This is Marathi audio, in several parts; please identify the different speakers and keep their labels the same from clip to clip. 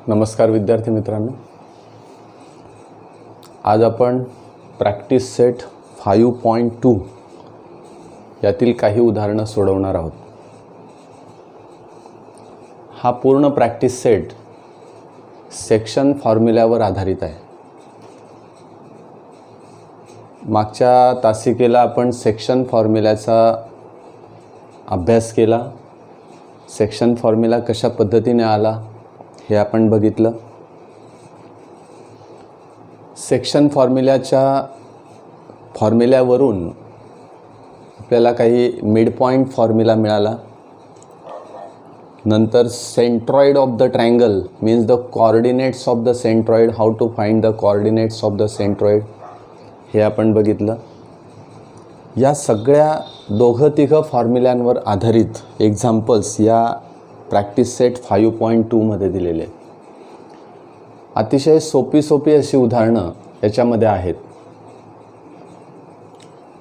Speaker 1: नमस्कार विद्यार्थी मित्रांनो, आज आपण प्रॅक्टिस सेट 5.2 यातील काही उदाहरणं सोडवणार आहोत. हा पूर्ण प्रॅक्टिस सेट सेक्शन फॉर्म्युल्यावर आधारित आहे. मागच्या तासिकेला आपण सेक्शन फॉर्म्युल्याचा अभ्यास केला. सेक्शन फॉर्म्युला कशा पद्धतीने आला हे आपण बघितलं. सेक्शन फॉर्म्युल्यावरून आपल्याला काही मिड पॉईंट फॉर्म्युला मिळाला. नंतर centroid of the triangle means the coordinates of the centroid, how to find the coordinates of the centroid हे आपण बघितलं. या सगळ्या दोघं फॉर्म्युल्यांवर आधारित एक्झाम्पल्स या प्रॅक्टिस सेट 5.2 मध्ये दिलेले आहेत. अतिशय सोपी अशी उदाहरणं याच्यामध्ये आहेत.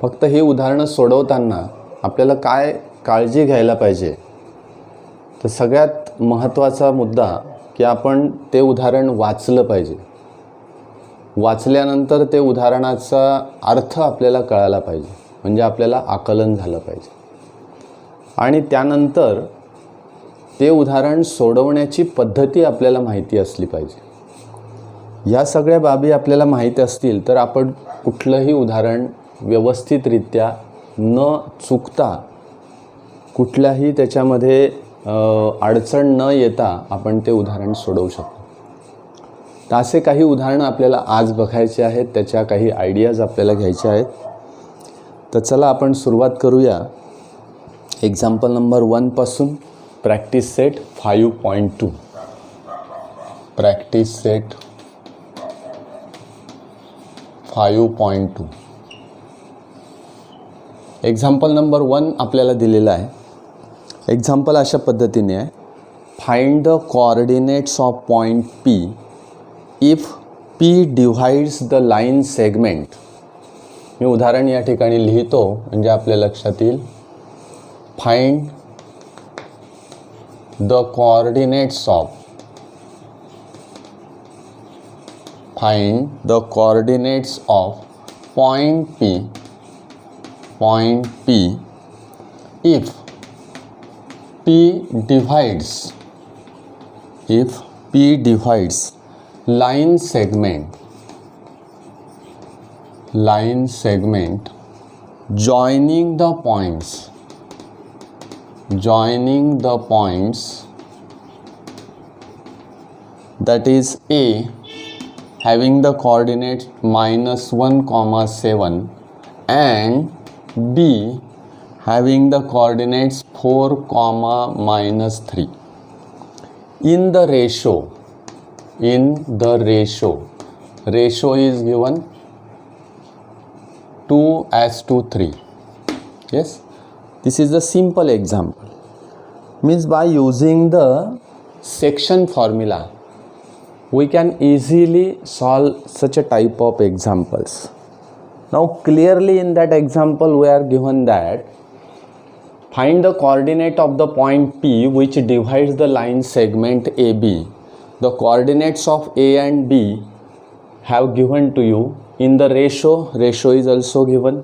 Speaker 1: फक्त ही उदाहरणं सोडवताना आपल्याला काय काळजी घ्यायला पाहिजे, तर सगळ्यात महत्त्वाचा मुद्दा की आपण ते उदाहरण वाचलं पाहिजे. वाचल्यानंतर ते उदाहरणाचा अर्थ आपल्याला कळायला पाहिजे, म्हणजे आपल्याला आकलन झालं पाहिजे. आणि त्यानंतर ते उदाहरण सोडवण्याची पद्धती आपल्याला माहिती असली पाहिजे. या सगळ्या बाबी आपल्याला माहिती असतील तर आपण कुठलंही उदाहरण व्यवस्थितरित्या न चुकता, कुठल्याही त्याच्यामध्ये अडचण न येता आपण ते उदाहरण सोडवू शकतो. तर असे काही उदाहरणं आपल्याला आज बघायचे आहेत, त्याच्या काही आयडियाज आपल्याला घ्यायच्या आहेत. तर चला आपण सुरुवात करूया एक्झाम्पल नंबर 1 पासून. Practice set 5.2. Practice set 5.2. Example number 1 आपल्याला दिलेला आहे. एक्झाम्पल अशा पद्धतीने आहे. Find the coordinates of point P if P divides the line segment. मी उदाहरण या ठिकाणी लिहितो म्हणजे आपल्या लक्षात येईल. Find the coordinates of point P if P divides line segment joining the points that is A having the coordinates -1, 7 and B having the coordinates 4, -3 in the ratio is given 2:3. Yes, this is a simple example. Means by using the section formula we can easily solve such a type of examples. Now clearly in that example we are given that find the coordinate of the point P which divides the line segment AB. The coordinates of A and B have given to you in the ratio is also given.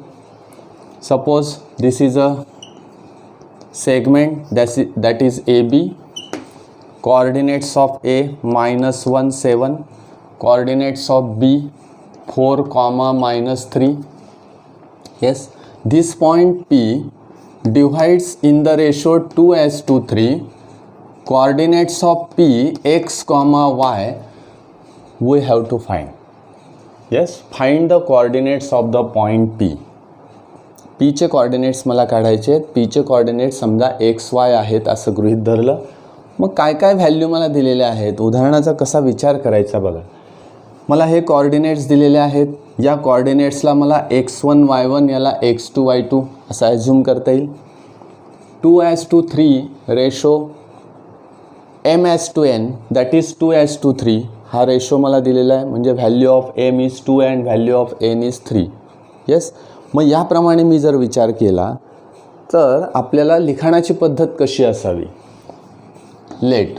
Speaker 1: Suppose this is a segment that is AB. Coordinates of A -1, 7. Coordinates of B 4, -3. Yes, this point P divides in the ratio 2:3. Coordinates of P x, y we have to find. Yes, find the coordinates of the point P. P चे कोऑर्डिनेट्स मला काढायचे आहेत. P चे कोऑर्डिनेट्स समजा XY आहेत असं गृहीत धरलं. मग काय काय व्हॅल्यू मला दिलेले आहेत, उदाहरणाचा कसा विचार करायचा बघा. मला हे कोऑर्डिनेट्स दिलेले आहेत. या कोऑर्डिनेट्सला मला x1, y1 याला x2, y2 असं ॲझ्युम करता येईल. 2:3 रेशो m:n दॅट इज 2:3 हा रेशो मला दिलेला आहे. म्हणजे value of m is 2 and value of n is 3. Yes, मग याप्रमाणे मी जर विचार केला तर आपल्याला लिखाणाची पद्धत कशी असावी. Let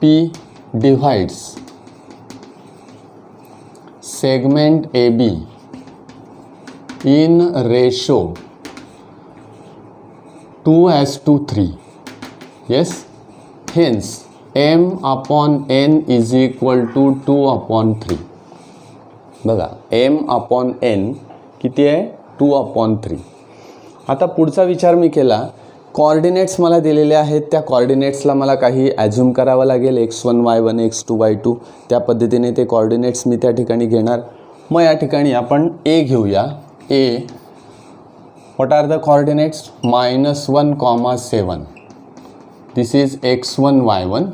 Speaker 1: P divides segment AB in ratio 2:3. Yes, hence m upon n is equal to 2/3. बघा m upon n किती आहे 2/3. आता पुढचा विचार मी केला, कॉर्डिनेट्स मला दिलेले आहेत, त्या कॉर्डिनेट्सला मला काही ॲझ्युम करावं लागेल, x1 y1 x2 y2, त्या पद्धतीने ते कॉर्डिनेट्स मी त्या ठिकाणी घेणार. मग या ठिकाणी आपण a घेऊया. a what are the coordinates? -1, 7. This is x1 y1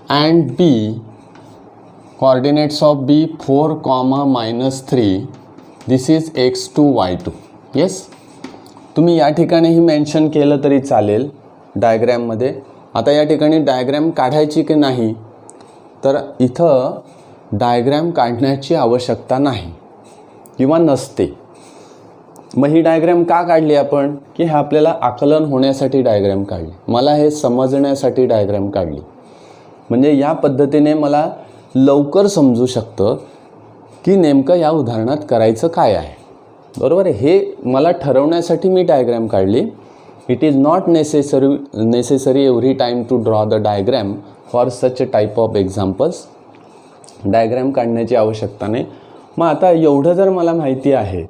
Speaker 1: and b coordinates of b 4, -3. This is x2 y2. yes, तुम्ही या ठिकाणीही मेन्शन केलं तरी चालेल डायग्रॅममध्ये. आता या ठिकाणी डायग्रॅम काढायची की नाही, तर इथं डायग्रॅम काढण्याची आवश्यकता नाही किंवा नसते. मग ही डायग्रॅम का काढली आपण, की हे आपल्याला आकलन होण्यासाठी डायग्रॅम काढली, मला हे समजण्यासाठी डायग्रॅम काढली. म्हणजे या पद्धतीने मला लवकर समजू शकतं की नेमकं या उदाहरणात करायचं काय आहे. बरोबर आहे, हे मला ठरवण्यासाठी मी डायग्रॅम काढली. It is not necessary every time to draw the diagram for such a type of examples. Diagram काढण्याची आवश्यकता नाही. मग आता एवढं जर मला माहिती आहे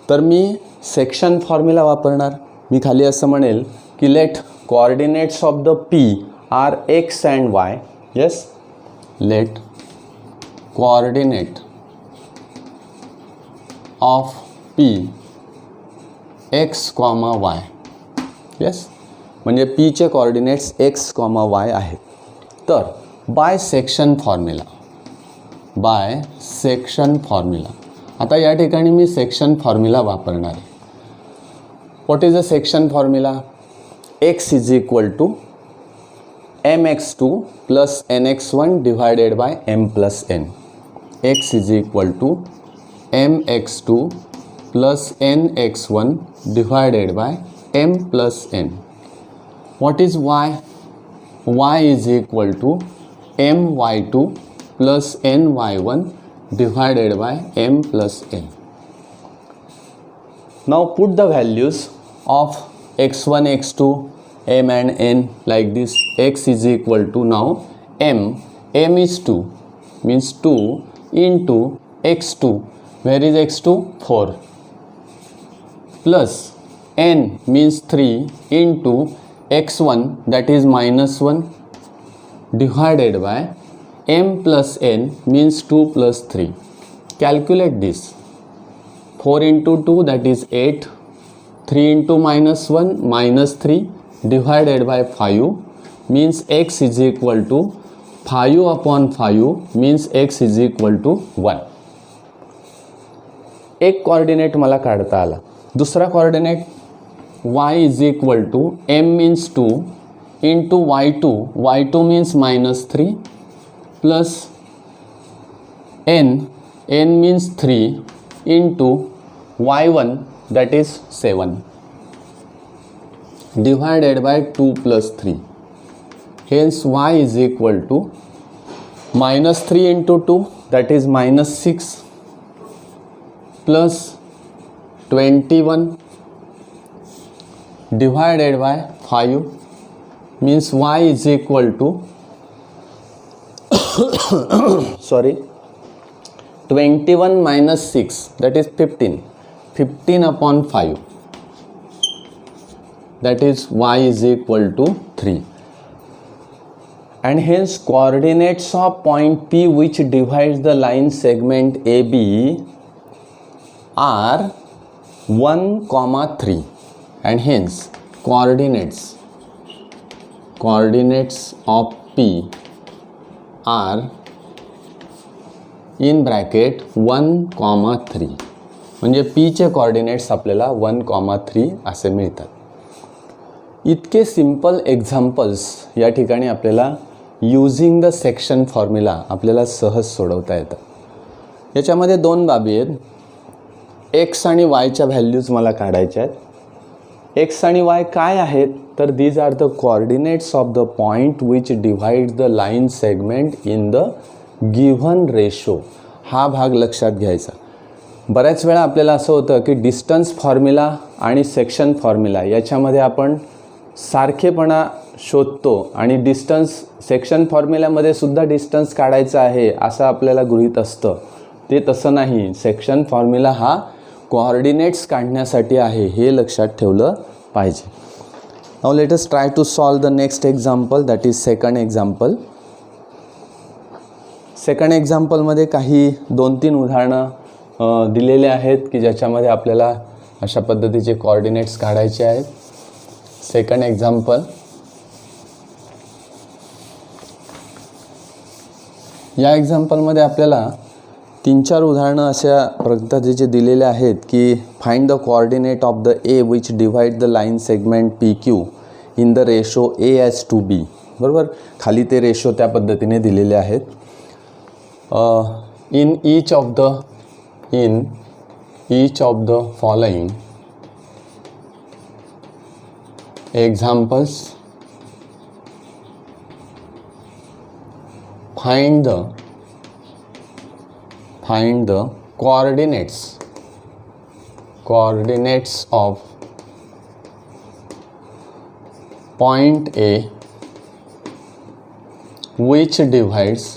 Speaker 1: तर मी सेक्शन फॉर्म्युला वापरणार. मी खाली असं म्हणेल की let coordinates of the P are X and Y. Yes, let coordinate of P X comma Y. Yes, म्हणजे पीचे कोऑर्डिनेट्स एक्स कॉमा वाय आहेत. तर बाय सेक्शन फॉर्म्युला, आता या ठिकाणी मी सेक्शन फॉर्म्युला वापरणार आहे. What is a section formula? X is equal to mx2 plus nx1 divided by m plus n. X is equal to mx2 plus nx1 divided by m plus n. What is y? Y is equal to my2 plus ny1 divided by m plus n. Now put the values of x1, x2, m and n like this. X is equal to now m is 2, means 2 into x2. Where is x2? 4. Plus n means 3 into x1, that is -1, divided by m plus n means 2 plus 3. Calculate this. 4 into 2, that is 8. 3 into -1, -3, divided by 5 means x is equal to 5/5 means x is equal to 1. एक कोऑर्डिनेट मला काढता आला. दुसरा coordinate y is equal to m means 2 into y2 means -3 plus n means 3 into y1 that is 7 divided by 2 plus 3. Hence y is equal to -3 into 2, that is -6 plus 21 divided by 5 means y is equal to 21 minus 6, that is 15/5, that is y is equal to 3. And hence coordinates of point P which divides the line segment AB are 1, 3, and hence coordinates of P are in bracket 1, 3. म्हणजे P चे कोऑर्डिनेट्स आपल्याला 1, 3 असे मिळतात. इतके सिंपल एक्झाम्पल्स या ठिकाणी आपल्याला यूजिंग द सेक्शन फॉर्म्युला आपल्याला सहज सोडवता येतात. याच्यामध्ये दोन बाबी आहेत. एक्स आणि वायच्या व्हॅल्यूज मला काढायच्या आहेत. एक्स आणि वाय काय आहेत तर these are the coordinates of the point which divide the line segment in the given ratio. हा भाग लक्षात घ्यायचा. बऱ्याच वेळा आपल्याला असं होतं की डिस्टन्स फॉर्म्युला आणि सेक्शन फॉर्म्युला याच्यामध्ये आपण सारखेपणा शोधतो आणि डिस्टन्स सेक्शन फॉर्म्युल्यामध्ये सुद्धा डिस्टन्स काढायचा आहे असं आपल्याला गृहीत असतं. ते तसं नाही. सेक्शन फॉर्म्युला हा कोऑर्डिनेट्स काढण्यासाठी आहे, हे लक्षात ठेवलं पाहिजे. Now let us try to solve the next example, that is second example. Second एक्झाम्पलमध्ये काही 2-3 उदाहरणं दिलेले आहेत की ज्याच्यामध्ये आपल्याला अशा पद्धतीचे कोऑर्डिनेट्स काढायचे आहेत. सेकंड एक्झाम्पल, या एक्झाम्पलमध्ये आपल्याला 3-4 उदाहरणं अशा पद्धतीचे दिलेले आहेत की find the coordinate of the A which divide the line segment P Q in the ratio A:B. बरोबर, खाली ते रेशो त्या पद्धतीने दिलेले आहेत. In each of the following examples find the coordinates of point A which divides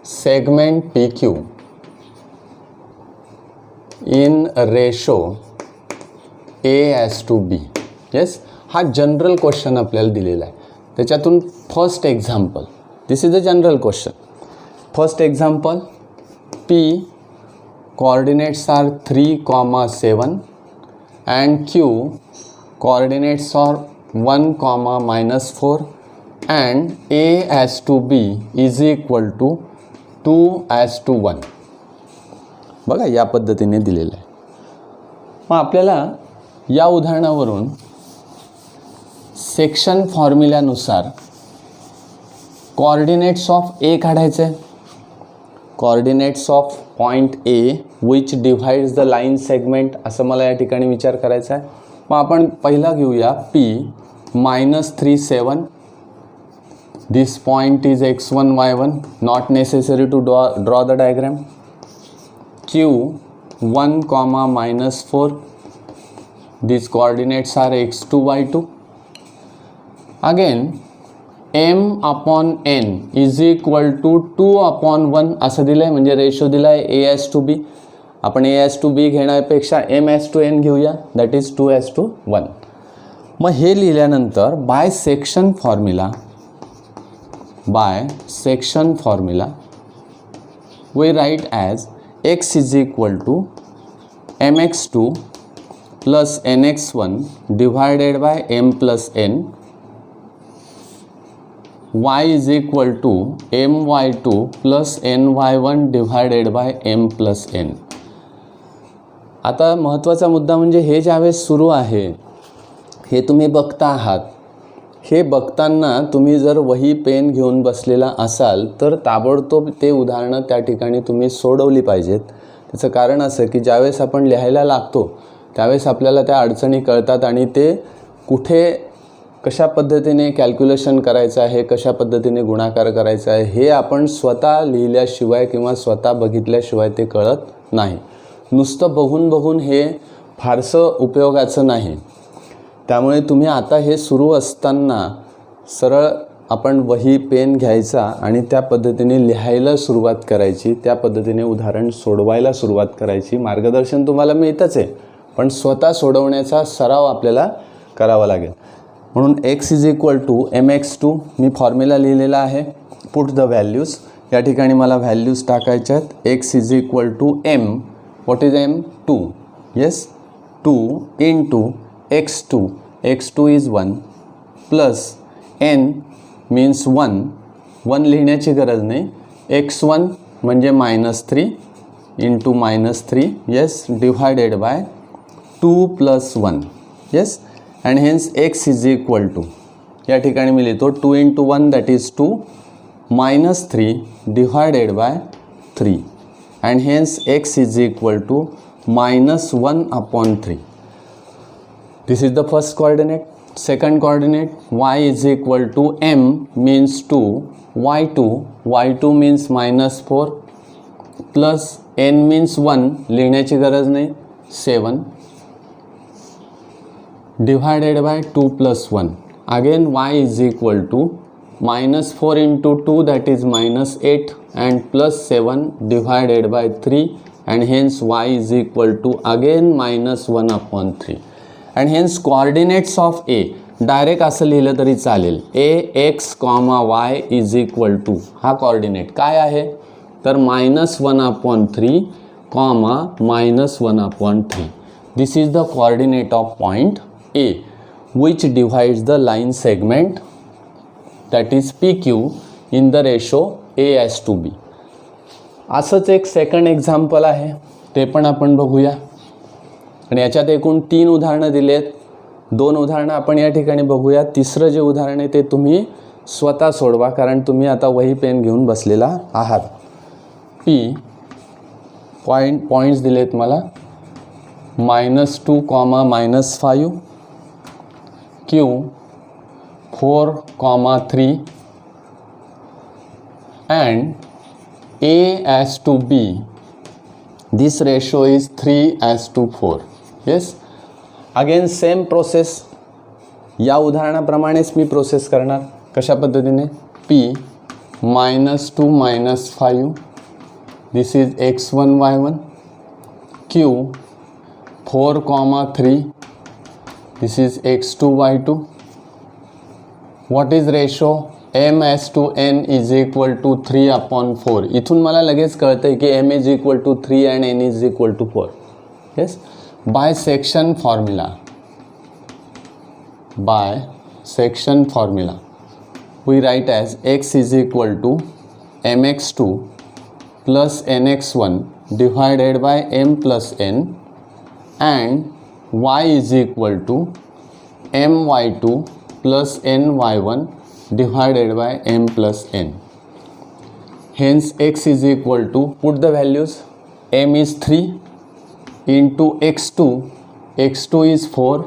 Speaker 1: segment PQ in ratio A:B. Yes, हा जनरल क्वेश्चन आपल्याला दिलेला आहे. त्याच्यातून first example, this is a general question. First example, P coordinates are 3, 7 and Q coordinates are 1, -4 and A:B is equal to 2:1. बघा, या पद्धतीने दिलेलं आहे. मग आपल्याला या उदाहरणावरून सेक्शन फॉर्म्युल्यानुसार कोऑर्डिनेट्स ऑफ ए काढायचे आहे. Coordinates of point A which divides the line segment असं मला या ठिकाणी विचार करायचा आहे. मग आपण पहिला घेऊया P -3, 7. This point is x1, y1. Not necessary to draw the diagram. Q 1, -4. These coordinates are x2, y2. Again m/n is equal to 2/1 असं दिलं आहे, म्हणजे रेशो दिला आहे A:B. आपण A:B घेण्यापेक्षा m:n घेऊया, दॅट इज 2:1. मग हे लिहिल्यानंतर by section formula we write as x is equal to mx2 plus nx1 divided by m plus n, y is equal to my2 plus ny1 divided by m plus n. आता महत्त्वाचा मुद्दा म्हणजे हे ज्यावेळेस सुरू आहे हे तुम्ही बघता आहात. हे बघताना तुम्ही जर वही पेन घेऊन बसलेला असाल तर ताबडतोब ते उदाहरणं त्या ठिकाणी तुम्ही सोडवली पाहिजेत. त्याचं कारण असं की ज्यावेळेस आपण लिहायला लागतो त्यावेळेस आपल्याला त्या अडचणी कळतात आणि ते कुठे कशा पद्धतीने कॅल्क्युलेशन करायचं आहे, कशा पद्धतीने गुणाकार करायचा आहे हे आपण स्वतः लिहिल्याशिवाय किंवा स्वतः बघितल्याशिवाय ते कळत नाही. नुसतं बघून हे फारसं उपयोगाचं नाही. त्यामुळे तुम्ही आता हे सुरू असताना सरळ आपण वही पेन घ्यायचा आणि त्या पद्धतीने लिहायला सुरुवात करायची, त्या पद्धतीने उदाहरण सोडवायला सुरुवात करायची. मार्गदर्शन तुम्हाला मिळतंच आहे, पण स्वतः सोडवण्याचा सराव आपल्याला करावा लागेल. म्हणून x is equal to mx2 मी फॉर्म्युला लिहिलेला आहे. पुट द व्हॅल्यूज, या ठिकाणी मला व्हॅल्यूज टाकायच्या आहेत. x is equal to m, what is m? 2. Yes, 2 into x2 is 1 plus n means 1 लिहिण्याची गरज नाही. x1 म्हणजे -3 into -3, yes, divided by 2 + 1, yes, and hence x is equal to, या ठिकाणी मी लिहितो 2 into 1 that is 2 -3 divided by 3 and hence x is equal to -1/3. This is the first coordinate. Second coordinate, y is equal to m means 2, y2 means -4 plus n means 1 लिहिण्याची गरज नाही 7 divided by 2 plus 1. Again y is equal to -4 into 2 that is -8 and plus 7 divided by 3 and hence y is equal to again -1/3 and hence coordinates of A direct असं लिहिलं तरी चालेल ax, y is equal to हा कोऑर्डिनेट काय आहे तर -1/3, -1/3. This is the coordinate of point A which divides the line segment that is PQ in the ratio A:B. असंच एक सेकंड एक्झाम्पल आहे ते पण आपण बघूया आणि याच्यात एकूण 3 उदाहरणं दिलेत. 2 उदाहरणं आपण या ठिकाणी बघूया. तिसरं जे उदाहरण आहे ते तुम्ही स्वतः सोडवा कारण तुम्ही आता वही पेन घेऊन बसलेला आहात. P पॉईंट्स दिलेत मला -2, -5, Q 4, 3 and A:B. This ratio is 3:4. Yes. Again same process या उदाहरणाप्रमाणेच मी प्रोसेस करणार. कशा पद्धतीने P -2, -5 this is x1 y1, Q 4, 3 this is x2 y2. What is ratio m:n is equal to 3/4. इथून मला लगेच कळतं आहे की m is equal to 3 and n is equal to 4. Yes. By section formula we write as x is equal to mx2 plus nx1 divided by m plus n and y is equal to my2 plus ny1 divided by m plus n. Hence x is equal to, put the values, m is 3 into x2 is 4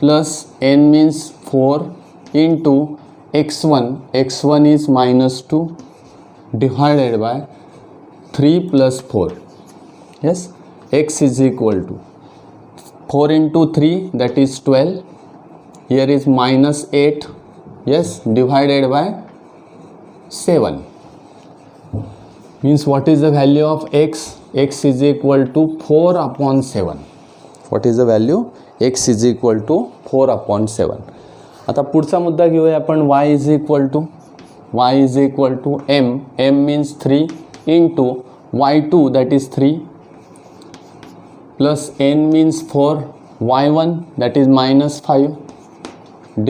Speaker 1: plus n means 4 into x1 is -2 divided by 3 plus 4. Yes, x is equal to 4 into 3 that is 12. Here is -8. Yes, divided by 7 means what is the value of x? X is equal to 4/7. What is the value? X is equal to 4/7. आता पुढचा मुद्दा घेऊया आपण. y is equal to m means 3 into y2 that is 3 plus n means 4, y1 that is -5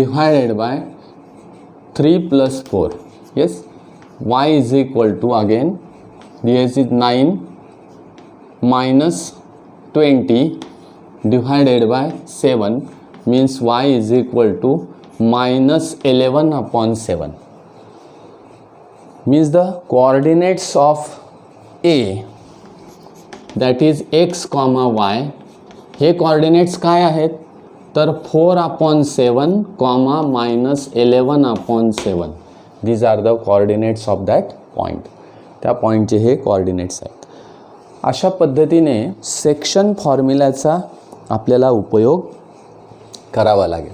Speaker 1: divided by 3 plus 4. Yes, y is equal to again this is 9 minus 20 divided by 7 means y is equal to -11/7. Means the coordinates of A that is x, y हे coordinates काय आहेत तर 4/7, -11/7. These are the coordinates of that point. त्या पॉईंटचे हे coordinates आहेत. अशा पद्धतीने सेक्शन फॉर्म्युल्याचा आपल्याला उपयोग करावा लागेल.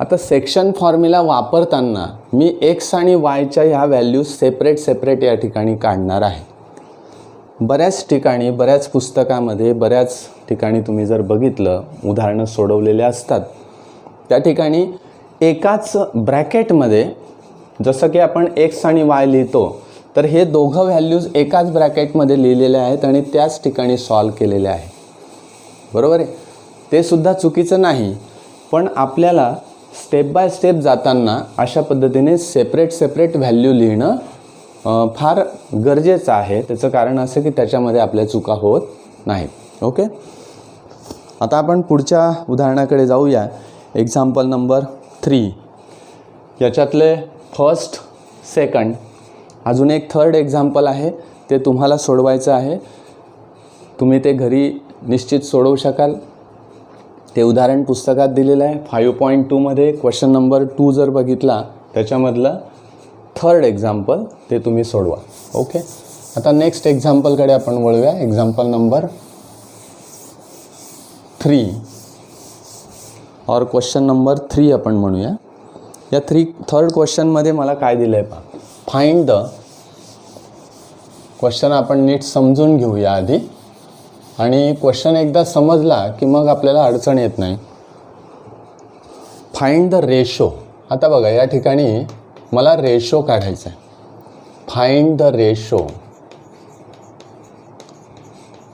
Speaker 1: आता सेक्शन फॉर्म्युला वापरताना मी x आणि yच्या ह्या व्हॅल्यूज सेपरेट या ठिकाणी काढणार आहे. बऱ्याच ठिकाणी, बऱ्याच पुस्तकामध्ये, बऱ्याच ठिकाणी तुम्ही जर बघितलं उदाहरणं सोडवलेले असतात त्या ठिकाणी एकाच ब्रॅकेटमध्ये जसं की आपण x आणि y लिहितो तर हे दोघं व्हॅल्यूज एकाच ब्रॅकेटमध्ये लिहिलेले आहेत आणि त्याच ठिकाणी सॉल्व केलेले आहे. बरोबर आहे. ते सुद्धा चुकीचं नाही पण आपल्याला स्टेप बाय स्टेप जाताना अशा पद्धतीने सेपरेट व्हॅल्यू लिहिणं फार गरजेचं आहे. त्याचं कारण असं की त्याच्यामध्ये आपल्या चुका होत नाहीत. ओके. आता आपण पुढच्या उदाहरणाकडे जाऊया. Example number 3. याच्यातले फर्स्ट, सेकंड, अजून एक थर्ड एक्झाम्पल आहे ते तुम्हाला सोडवायचं आहे. तुम्ही ते घरी निश्चित सोडवू शकाल. ते उदाहरण पुस्तकात दिलेलं आहे 5.2मध्ये क्वेश्चन नंबर 2 जर बघितला त्याच्यामधलं 3rd एक्झाम्पल ते तुम्ही सोडवा. ओके, आता नेक्स्ट एक्झाम्पलकडे आपण वळूया. एक्झाम्पल नंबर 3 और क्वेश्चन नंबर 3 आपण म्हणूया. या 3rd क्वेश्चनमध्ये मला काय दिलं आहे पहा. फाइंड द, क्वेश्चन आपण नीट समजून घेऊया आधी, आणि क्वेश्चन एकदा समजला की मग आपल्याला अडचण येत नाही. Find the ratio. आता बघा या ठिकाणी मला रेशो काढायचा आहे. Find the ratio.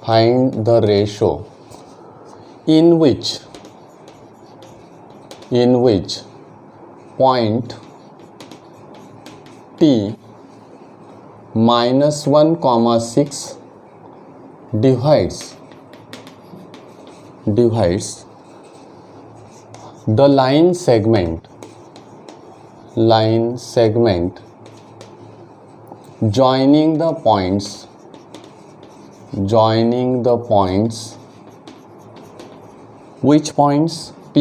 Speaker 1: Find the ratio in which point t -1,6 divides the line segment joining the points which points P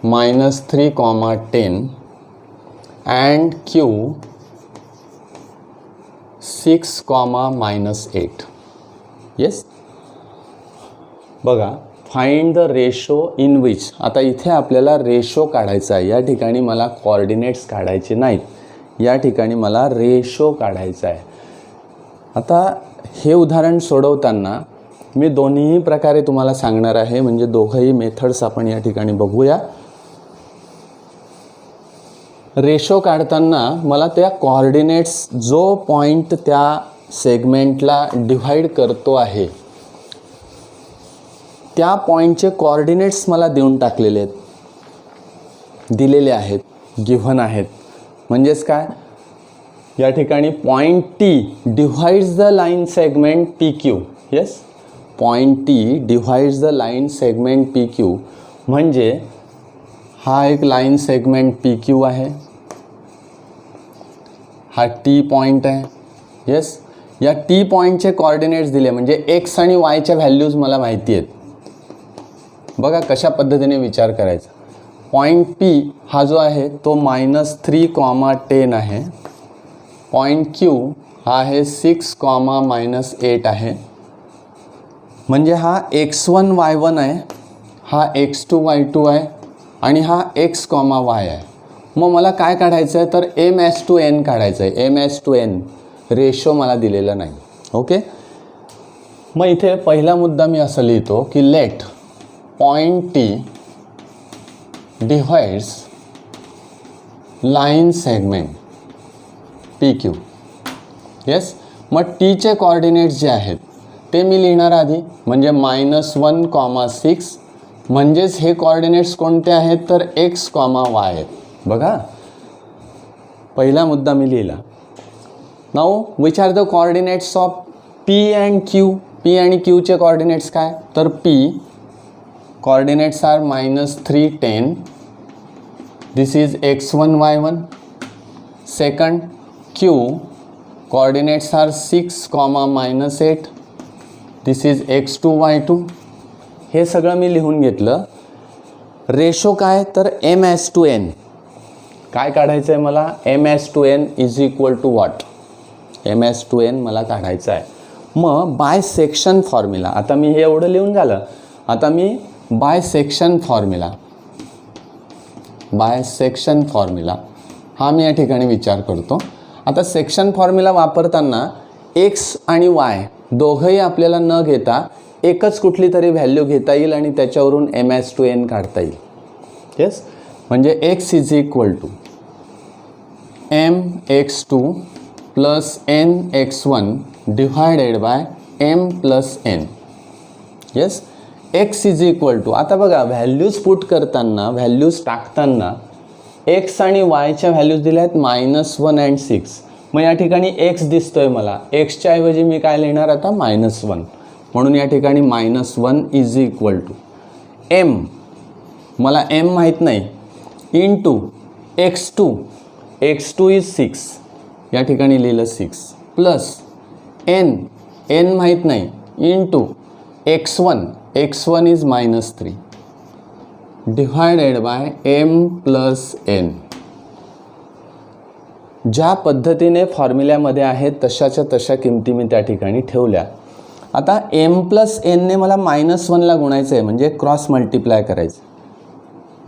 Speaker 1: -3, 10 and Q 6, -8. Yes, बघा find the ratio in which. आता इथे आपल्याला रेशो काढायचा आहे. या ठिकाणी मला कोऑर्डिनेट्स काढायचे नाहीत, या ठिकाणी मला रेशो काढायचा आहे. आता हे उदाहरण सोडवताना मी दोन्ही प्रकारे तुम्हाला सांगणार आहे, म्हणजे दोघंही मेथड्स आपण या ठिकाणी बघूया. रेशो काढताना मला त्या कोऑर्डिनेट्स, जो पॉईंट त्या सेगमेंटला डिव्हाइड करतो आहे त्या पॉईंटचे कोऑर्डिनेट्स मला देऊन टाकलेले आहेत, दिलेले आहेत, गिव्हन आहेत. म्हणजेच काय, या ठिकाणी point T divides the line segment P Q. Yes, point T divides the line segment P Q. म्हणजे हा एक लाईन सेगमेंट पी क्यू आहे, हा टी पॉईंट आहे. येस, या टी पॉईंटचे कोऑर्डिनेट्स दिले, म्हणजे एक्स आणि वायच्या व्हॅल्यूज मला माहिती आहेत. बघा कशा पद्धतीने विचार करायचा. पॉईंट पी हा जो आहे तो -3, 10 आहे. पॉईंट क्यू हा आहे 6, -8 आहे. म्हणजे हा x1 y1 आहे, हा x2 y2 आहे आणि हा x, y आहे. मग मला काय काढायचं आहे तर m/n काढायचं आहे. m/n रेशो मला दिलेला नाही. ओके, मग इथे पहिला मुद्दा मी असं लिहितो की let point T divides line segment P Q. Yes, मग टीचे कोऑर्डिनेट्स जे आहेत ते मी लिहिणार आधी, म्हणजे -1, 6. म्हणजेच हे कोऑर्डिनेट्स कोणते आहेत तर x, y आहेत. बघा पहिला मुद्दा मी लिहिला. Now which are the coordinates of P and Q. P आणि Qचे कोऑर्डिनेट्स काय तर P coordinates are -3, 10. This is x1 y1. Second Q coordinates are 6, -8. This is x2 y2. हे सगळं मी लिहून घेतलं. रेशो काय तर m/n. काय काढायचं आहे मला, m/n is equal to what, m/n मला काढायचं आहे. मग बाय सेक्शन फॉर्म्युला, आता मी हे एवढं लिहून झालं. आता मी बाय सेक्शन फॉर्म्युला हा मी या ठिकाणी विचार करतो. आता सेक्शन फॉर्म्युला वापरताना x आणि y दोघंही आपल्याला न घेता एकच कुठली तरी व्हॅल्यू घेता येईल आणि त्याच्यावरून m/n काढता येईल. येस, म्हणजे x is equal to mx2 plus nx1 divided by m plus n. Yes, x is equal to, आता बघा व्हॅल्यूज पुट करताना, व्हॅल्यूज टाकताना x आणि yच्या व्हॅल्यूज दिल्या आहेत -1 अँड 6. मग या ठिकाणी x दिसतोय मला, xच्या ऐवजी मी काय लिहिणार आता -1. म्हणून या ठिकाणी -1 इज इक्वल टू m, मला m माहीत नाही, इंटू x2 इज 6, या ठिकाणी लिहिलं 6, प्लस n माहीत नाही, into x1 is -3 divided by m plus n. ज्या पद्धतीने फॉर्म्युल्यामध्ये आहेत तशाच्या तशा किमती मी त्या ठिकाणी ठेवल्या. आता m प्लस nने मला -1ला गुणायचं आहे, म्हणजे क्रॉस मल्टिप्लाय करायचं.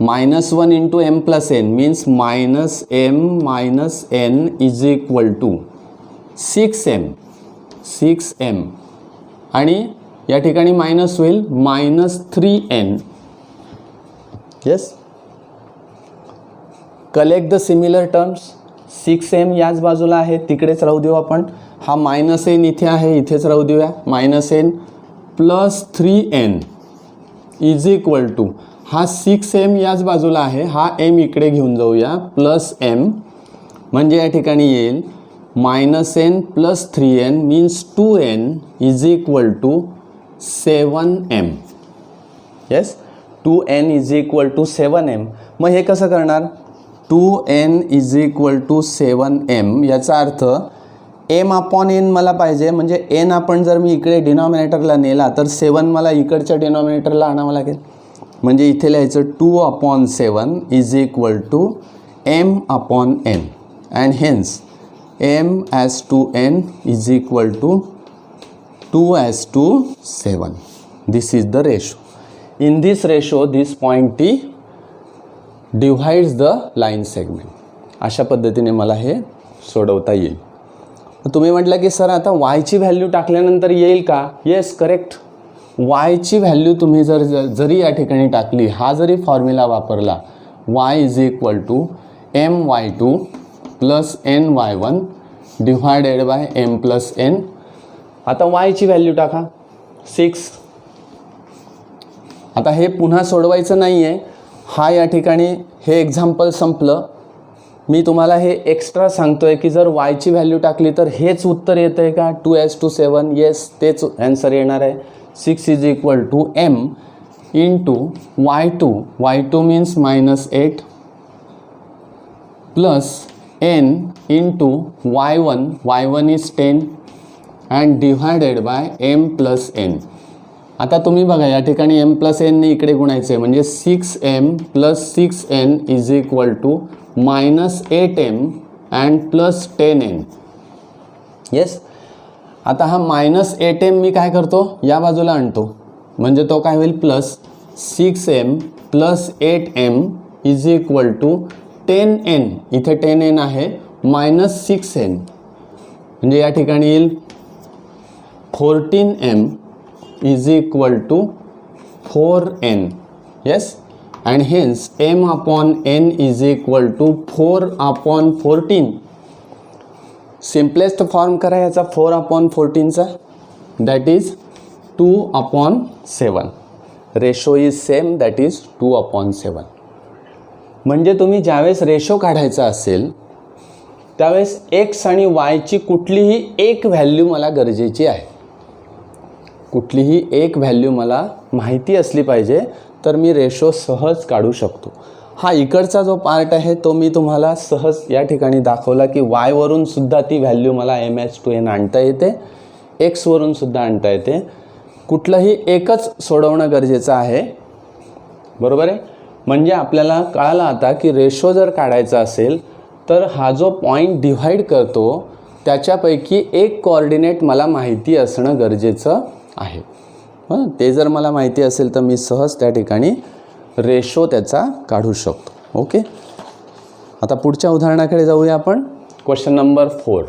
Speaker 1: -1 into m plus n means -m minus n is equal to 6m आणि या ठिकाणी मायनस होईल -3n. Yes, collect the similar terms. 6m याच बाजूला आहे, तिकडेच राहू देऊ आपण. हा -n इथे आहे, इथेच राहू देऊया. -n plus 3n is equal to, हा 6m याच बाजूला आहे, हा m इकडे घेऊन जाऊया, प्लस m, म्हणजे या ठिकाणी येईल -n plus 3n means 2n is equal to 7m. Yes, 2n is equal to 7m. मग हे कसं करणार? 2n is equal to 7m, याचा अर्थ m अपॉन n मला पाहिजे, म्हणजे n आपण जर मी इकडे डिनॉमिनेटरला नेला तर 7 मला इकडच्या डिनॉमिनेटरला आणावं लागेल. म्हणजे इथे लिहायचं 2/7 is equal to m upon n and hence m as to n is equal to 2 as to 7. This is the ratio. In this ratio, this point T divides the line segment. अशा पद्धतीने मला हे सोडवता येईल. तुम्ही म्हटलं की सर आता y ची व्हॅल्यू टाकल्यानंतर येईल का? Yes, correct. y ची व्हॅल्यू तुम्ही जरी या ठिकाणी टाकली, हा जरी फॉर्म्युला वापरला, y is equal to my2 plus ny1 divided by m plus n. आता y ची व्हॅल्यू टाका 6. आता हे पुन्हा सोडवायचं नाही आहे, हा या ठिकाणी हे एक्झाम्पल संपलं. मी तुम्हाला हे एक्स्ट्रा सांगतो आहे की जर y ची व्हॅल्यू टाकली तर हेच उत्तर येतं आहे का? 2 as to 7. येस, तेच ॲन्सर येणार आहे. 6 is equal to m into y2 means -8 plus n into y1 is 10 and divided by m plus n. आता तुम्ही बघा या ठिकाणी m प्लस n ने इकडे गुणायचं आहे, म्हणजे 6m plus 6n is equal to -8m and plus 10n. Yes, आता हा -8m मी काय करतो, या बाजूला आणतो, म्हणजे तो काय होईल plus 6m plus 8m is equal to 10n. इथे 10n आहे, -6n, म्हणजे या ठिकाणी येईल 14m is equal to 4n. Yes, and hence m upon n is equal to 4/14. Simplest form करा याचा 4/14चा, that is 2/7. Ratio is same, that is 2/7. म्हणजे तुम्ही ज्यावेळेस रेशो काढायचा असेल त्यावेळेस x आणि y ची कुठलीही एक व्हॅल्यू मला गरजेची आहे. कुठलीही एक व्हॅल्यू मला माहिती असली पाहिजे तर मी रेशो सहज काढू शकतो. हा इकडचा जो पार्ट आहे तो मी तुम्हाला सहज या ठिकाणी दाखवला की y वरून सुद्धा ती व्हॅल्यू मला m/n आणता येते, x वरून सुद्धा आणता येते. कुठलंही एकच सोडवणं गरजेचं आहे, बरोबर आहे. म्हणजे आपल्याला कळालं आता की रेशो जर काढायचा असेल तर हा जो पॉईंट डिव्हाइड करतो त्याच्यापैकी एक कोऑर्डिनेट मला माहिती असणं गरजेचं आहे. ते जर मला माहिती असेल तर मी सहज त्या ठिकाणी रेशो त्याचा काढू शकतो. ओके, आता पुढच्या उदाहरणाकडे जाऊया आपण. Question number 4.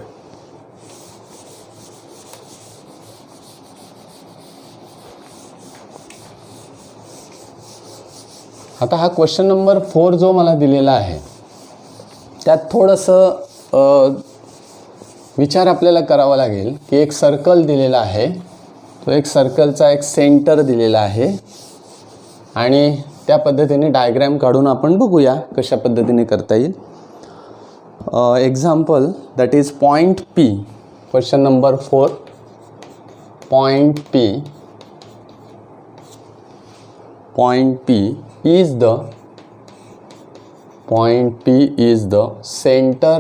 Speaker 1: आता हा क्वेश्चन नंबर 4 जो मला दिलेला आहे त्यात थोडंसं विचार आपल्याला करावा लागेल की एक सर्कल दिलेला आहे, तो एक सर्कलचा एक सेंटर दिलेला आहे आणि त्या पद्धतीने डायग्रॅम काढून आपण बघूया कशा पद्धतीने करता येईल. Example that is point P. Question number 4. Point P is the center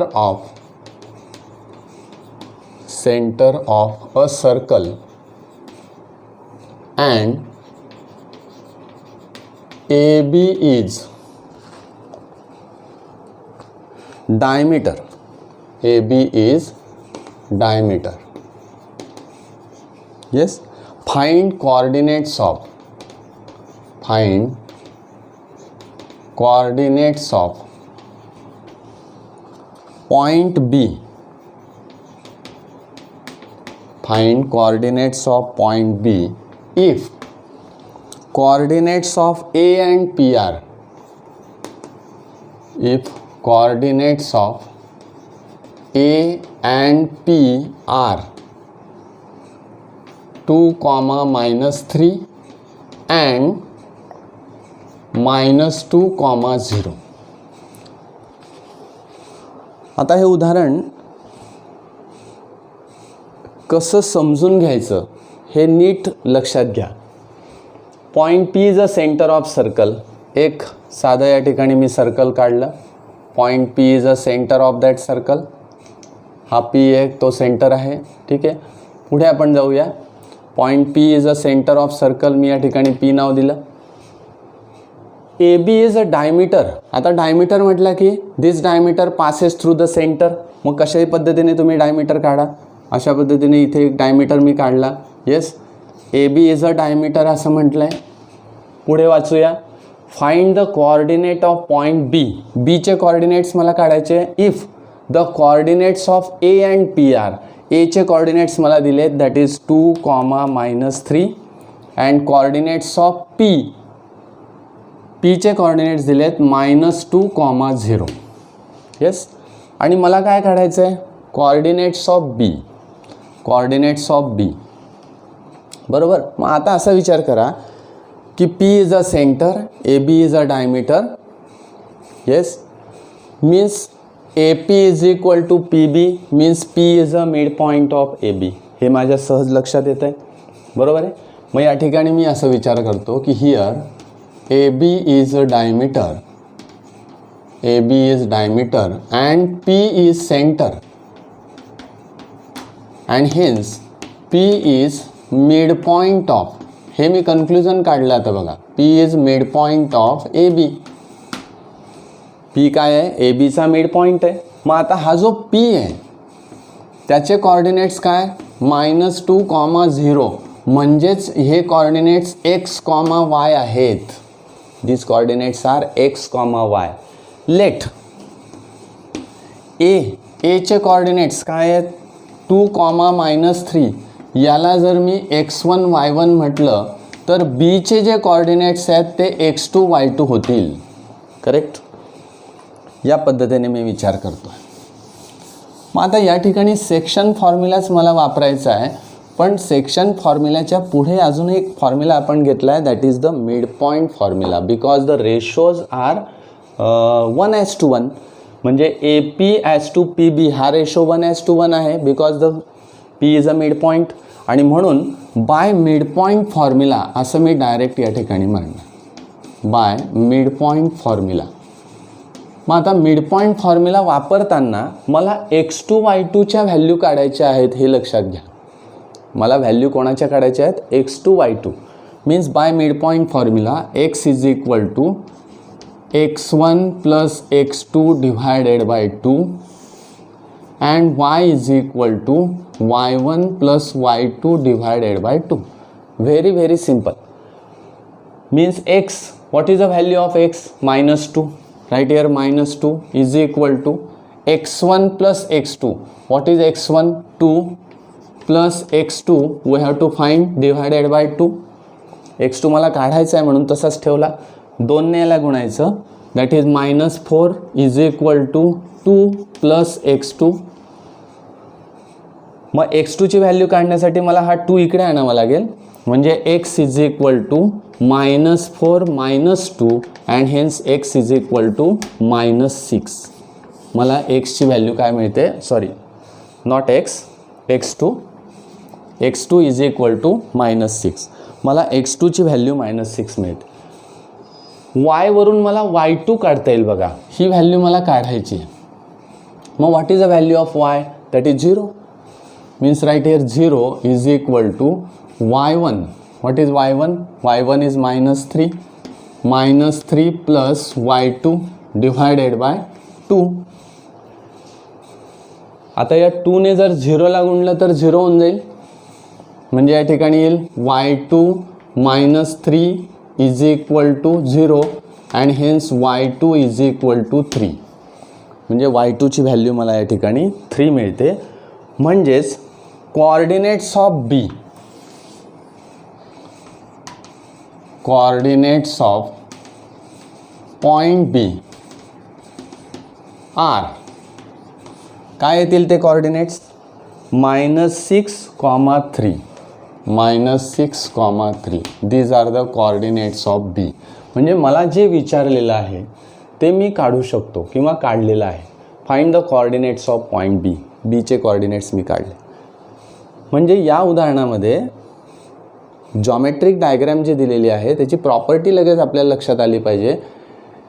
Speaker 1: of a circle and AB is diameter. AB is diameter. Yes. Find coordinates of point B. Find coordinates of point B if coordinates of A and P are, if coordinates of A and P are 2, -3 and -2, 0. आता हे उदाहरण कसं समजून घ्यायचं हे नीट लक्षात घ्या. Point P is a centre of circle. एक साधं या ठिकाणी मी सर्कल काढलं. Point P is a centre of that circle. हा पी एक तो सेंटर आहे. ठीक आहे. पुढे आपण जाऊया. Point P is a centre of circle. मी या ठिकाणी पी नाव दिलं. A B is a diameter. आता डायमीटर म्हटलं की this diameter passes through the centre. मग कशाही पद्धतीने तुम्ही डायमीटर काढा. अशा पद्धतीने इथे एक डायमीटर मी काढला. Yes. A B is a diameter असं म्हटलं आहे. पुढे वाचूया. Find the coordinate of point B. बीचे कोऑर्डिनेट्स मला काढायचे. If the coordinates of A and P are. एचे कोऑर्डिनेट्स मला दिलेत that is 2, -3 and coordinates of P. पीचे कोऑर्डिनेट्स दिलेत -2, 0. येस. आणि मला काय काढायचं आहे coordinates of B. Coordinates of B. बरोबर. मग आता असा विचार करा की P is a centre, A B is a diameter. Yes. Means A P is equal to P B. Means P is a mid point of A B. हे माझ्या सहज लक्षात येत आहे. बरोबर आहे. मग या ठिकाणी मी असं विचार करतो की here A B is a diameter. A B is diameter and P is centre and hence P is midpoint of. हे मी कन्क्लुजन काढलं. आता बघा P is midpoint of A B. P काय आहे ए बीचा मिड पॉईंट आहे. मग आता हा जो पी आहे त्याचे कोऑर्डिनेट्स काय -2, 0. म्हणजेच हे कोऑर्डिनेट्स x, y आहेत. This coordinates are x, y. Let एचे कोऑर्डिनेट्स काय आहेत 2, -3. याला जर मी x1, y1 म्हटलं तर बीचे जे कोऑर्डिनेट्स आहेत ते x2, y2 होतील. करेक्ट. या पद्धतीने मी विचार करतो. मग आता या ठिकाणी सेक्शन फॉर्म्युलाच मला वापरायचा आहे. पण सेक्शन फॉर्म्युलाच्या पुढे अजून एक फॉर्म्युला आपण घेतला आहे that is the mid point formula. Because the ratios are 1:1. म्हणजे A P as to P B हा रेशो 1:1 आहे. Because the P is a mid point. आणि म्हणून बाय मिड पॉईंट फॉर्म्युला असं मी डायरेक्ट या ठिकाणी म्हणणार. By mid point formula. मग आता मिड पॉईंट फॉर्म्युला वापरताना मला x2, y2च्या व्हॅल्यू काढायच्या आहेत. हे लक्षात घ्या. मला व्हॅल्यू कोणाच्या काढायच्या आहेत x2, y2. Means by mid point formula x is equal to x1 + x2 divided by 2 and y is equal to y1 + y2 divided by 2. Very simple. Means x, what is the value of x? -2. Right here -2 is equal to x1 + x2. What is x1? 2 plus x2 we have to find divided by 2. x2 मला काढायचा आहे म्हणून तसाच ठेवला. 2 ने याला गुणायचं that is -4 is equal to 2 + x2. मग x2ची व्हॅल्यू काढण्यासाठी मला हा 2 इकडे आणावा लागेल. म्हणजे x is equal to -4 - 2 and hence x is equal to -6. मला xची व्हॅल्यू काय मिळते sorry not x2 is equal to -6. मला x2ची व्हॅल्यू -6 मिळते. y वरून मला y2 काढता येईल. बघा ही व्हॅल्यू मला काढायची आहे. मग what is the value of y? That is 0. Means right here 0 is equal to y1 What is y1? y1 is -3. -3 plus y2 divided by 2. आता या 2 ने जर 0 ला गुणलं तर 0 होऊन जाईल. म्हणजे या ठिकाणी येईल y2 -3 is equal to 0 and hence y2 is equal to 3. म्हणजे y2ची व्हॅल्यू मला या ठिकाणी 3 मिळते. म्हणजेच coordinates of B, coordinates of point B are काय येतील ते coordinates? -6,3 -6,3. These are the coordinates of B. म्हणजे मला जे विचारलेलं आहे ते मी काढू शकतो किंवा काढलेलं आहे. Find the coordinates of point B. बीचे कोऑर्डिनेट्स मी काढले. म्हणजे या उदाहरणामध्ये जॉमेट्रिक डायग्रॅम जी दिलेली आहे त्याची प्रॉपर्टी लगेच आपल्याला लक्षात आली पाहिजे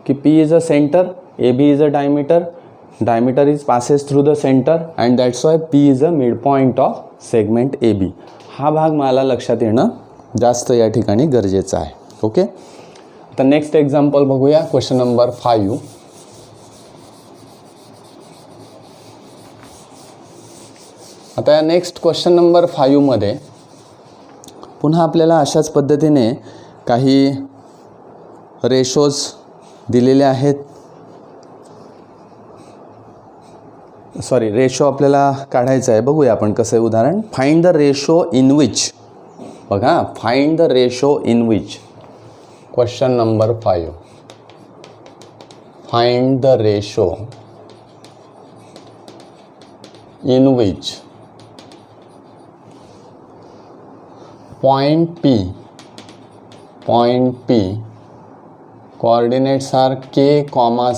Speaker 1: की P is a centre, AB is a diameter is passes through the centre and that's why P is a mid point of segment AB. हा भाग मला लक्षात येणं जास्त या ठिकाणी गरजेचं आहे. ओके, आता नेक्स्ट एक्झाम्पल बघूया. Question number 5. आता या नेक्स्ट क्वेश्चन नंबर 5 मध्ये पुन्हा आपल्याला अशाच पद्धतीने काही रेशोज दिलेले आहेत. रेशो आपल्याला काढायचं आहे. बघूया आपण कसं आहे उदाहरण. Find the ratio in which, बघा, find the ratio in which. Question number 5. Find the ratio in which point P coordinates are k,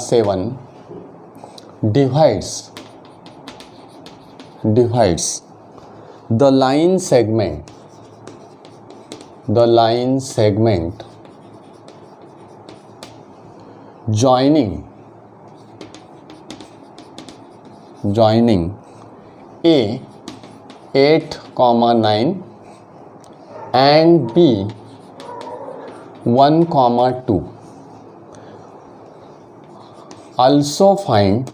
Speaker 1: 7 divides the line segment joining A 8, 9 and B 1, 2. Also find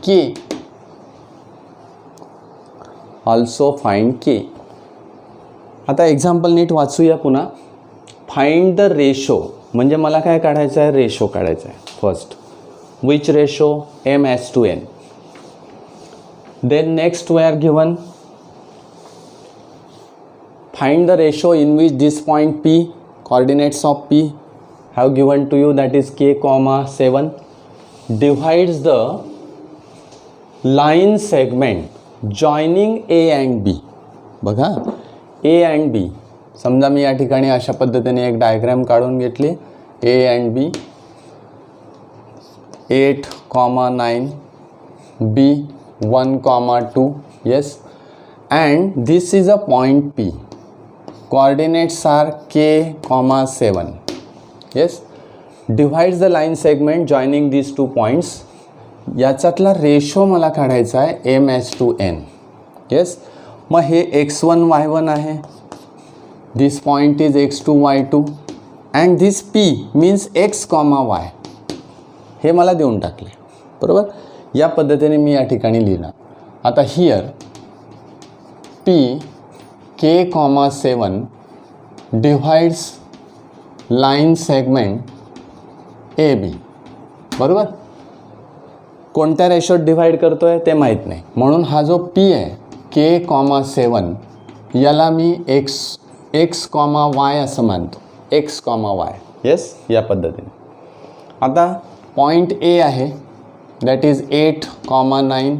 Speaker 1: K. आता एक्झाम्पल नीट वाचूया पुन्हा. फाइंड द रेशो म्हणजे मला काय काढायचं आहे? रेशो काढायचा आहे. First which ratio? m/n. Then next we are given find the ratio in which this point P, coordinates of P have given to you, that is k, 7, divides the line segment joining A and B. बघा, A and B. समजा मी या ठिकाणी अशा पद्धतीने एक डायग्राम काढून घेतली. A and B, 8, 9, B 1, 2. Yes, and this is a point P. Coordinates are k, 7. Yes, divides the line segment joining these two points. याच्यातला रेशो मला काढायचा आहे m/n. येस, मग हे x1 y1 आहे. This point is x2 y2 and this p means x, y. हे मला देऊन टाकले. बरोबर, या पद्धतीने मी या ठिकाणी लिहिणार. आता here p k, 7 divides line segment AB. बरोबर, कोणत्या रेशोत डिवाइड करतोय ते माहीत नाही, म्हणून हा जो P आहे k, 7 याला मी x, y असं मानतो. x, y. येस, या पद्धतीने. आता पॉईंट A आहे, that is 8, 9.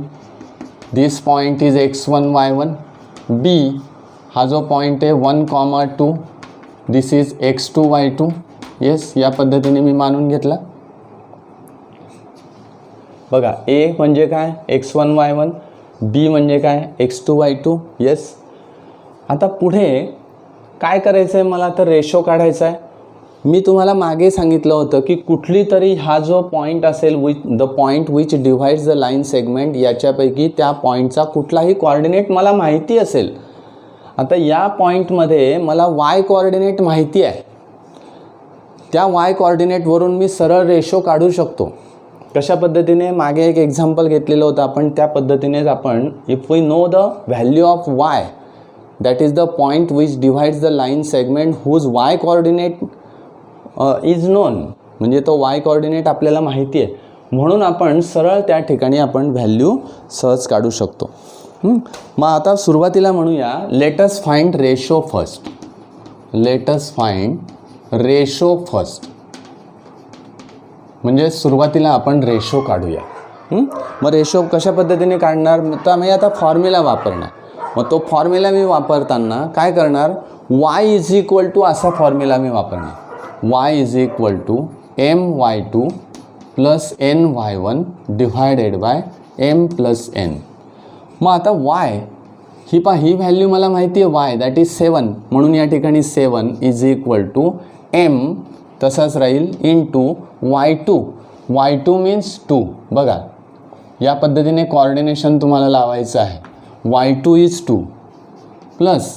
Speaker 1: This point is x1 y1. B हा जो पॉईंट आहे 1, 2. दिस इज x2 y2. येस, या पद्धतीने मी मानून घेतला. बघा, A म्हणजे काय? x1 y1. B म्हणजे काय? x2 y2. येस, आता पुढे काय करायचं आहे मला? तर रेशो काढायचा आहे. मी तुम्हाला मागे सांगितलं होतं की कुठली तरी हा जो पॉईंट असेल, the point which divides the line segment, याच्यापैकी त्या पॉईंटचा कुठलाही कोऑर्डिनेट मला माहिती असेल आता या पॉईंटमध्ये मला वाय कोऑर्डिनेट माहिती आहे, त्या वाय कोऑर्डिनेटवरून मी सरळ रेशो काढू शकतो. कशा पद्धतीने, मागे एक एक्झाम्पल घेतलेलं होतं आपण, त्या पद्धतीनेच आपण if we know the value of Y, that is the point which divides the line segment whose Y coordinate is known, म्हणजे तो वाय कोऑर्डिनेट आपल्याला माहिती आहे म्हणून आपण सरळ त्या ठिकाणी आपण व्हॅल्यू सहज काढू शकतो. मग आता सुरुवातीला म्हणूया, let us find ratio first. Let us find ratio first, म्हणजे सुरुवातीला आपण रेशो काढूया. मग रेशो कशा पद्धतीने काढणार, तर आम्ही आता फॉर्म्युला वापरणार. मग तो फॉर्म्युला मी वापरताना काय करणार, वाय इज इक्वल टू असा फॉर्म्युला मी वापरणार. Y is equal to my2 plus ny1 divided by m plus n. मग आता वाय ही व्हॅल्यू मला माहिती आहे, वाय दॅट इज 7, म्हणून या ठिकाणी 7 इज इक्वल टू m तसाच राहील इंटू y2 मीन्स 2. बघा या पद्धतीने कोऑर्डिनेशन तुम्हाला लावायचं आहे. y2 is 2 plus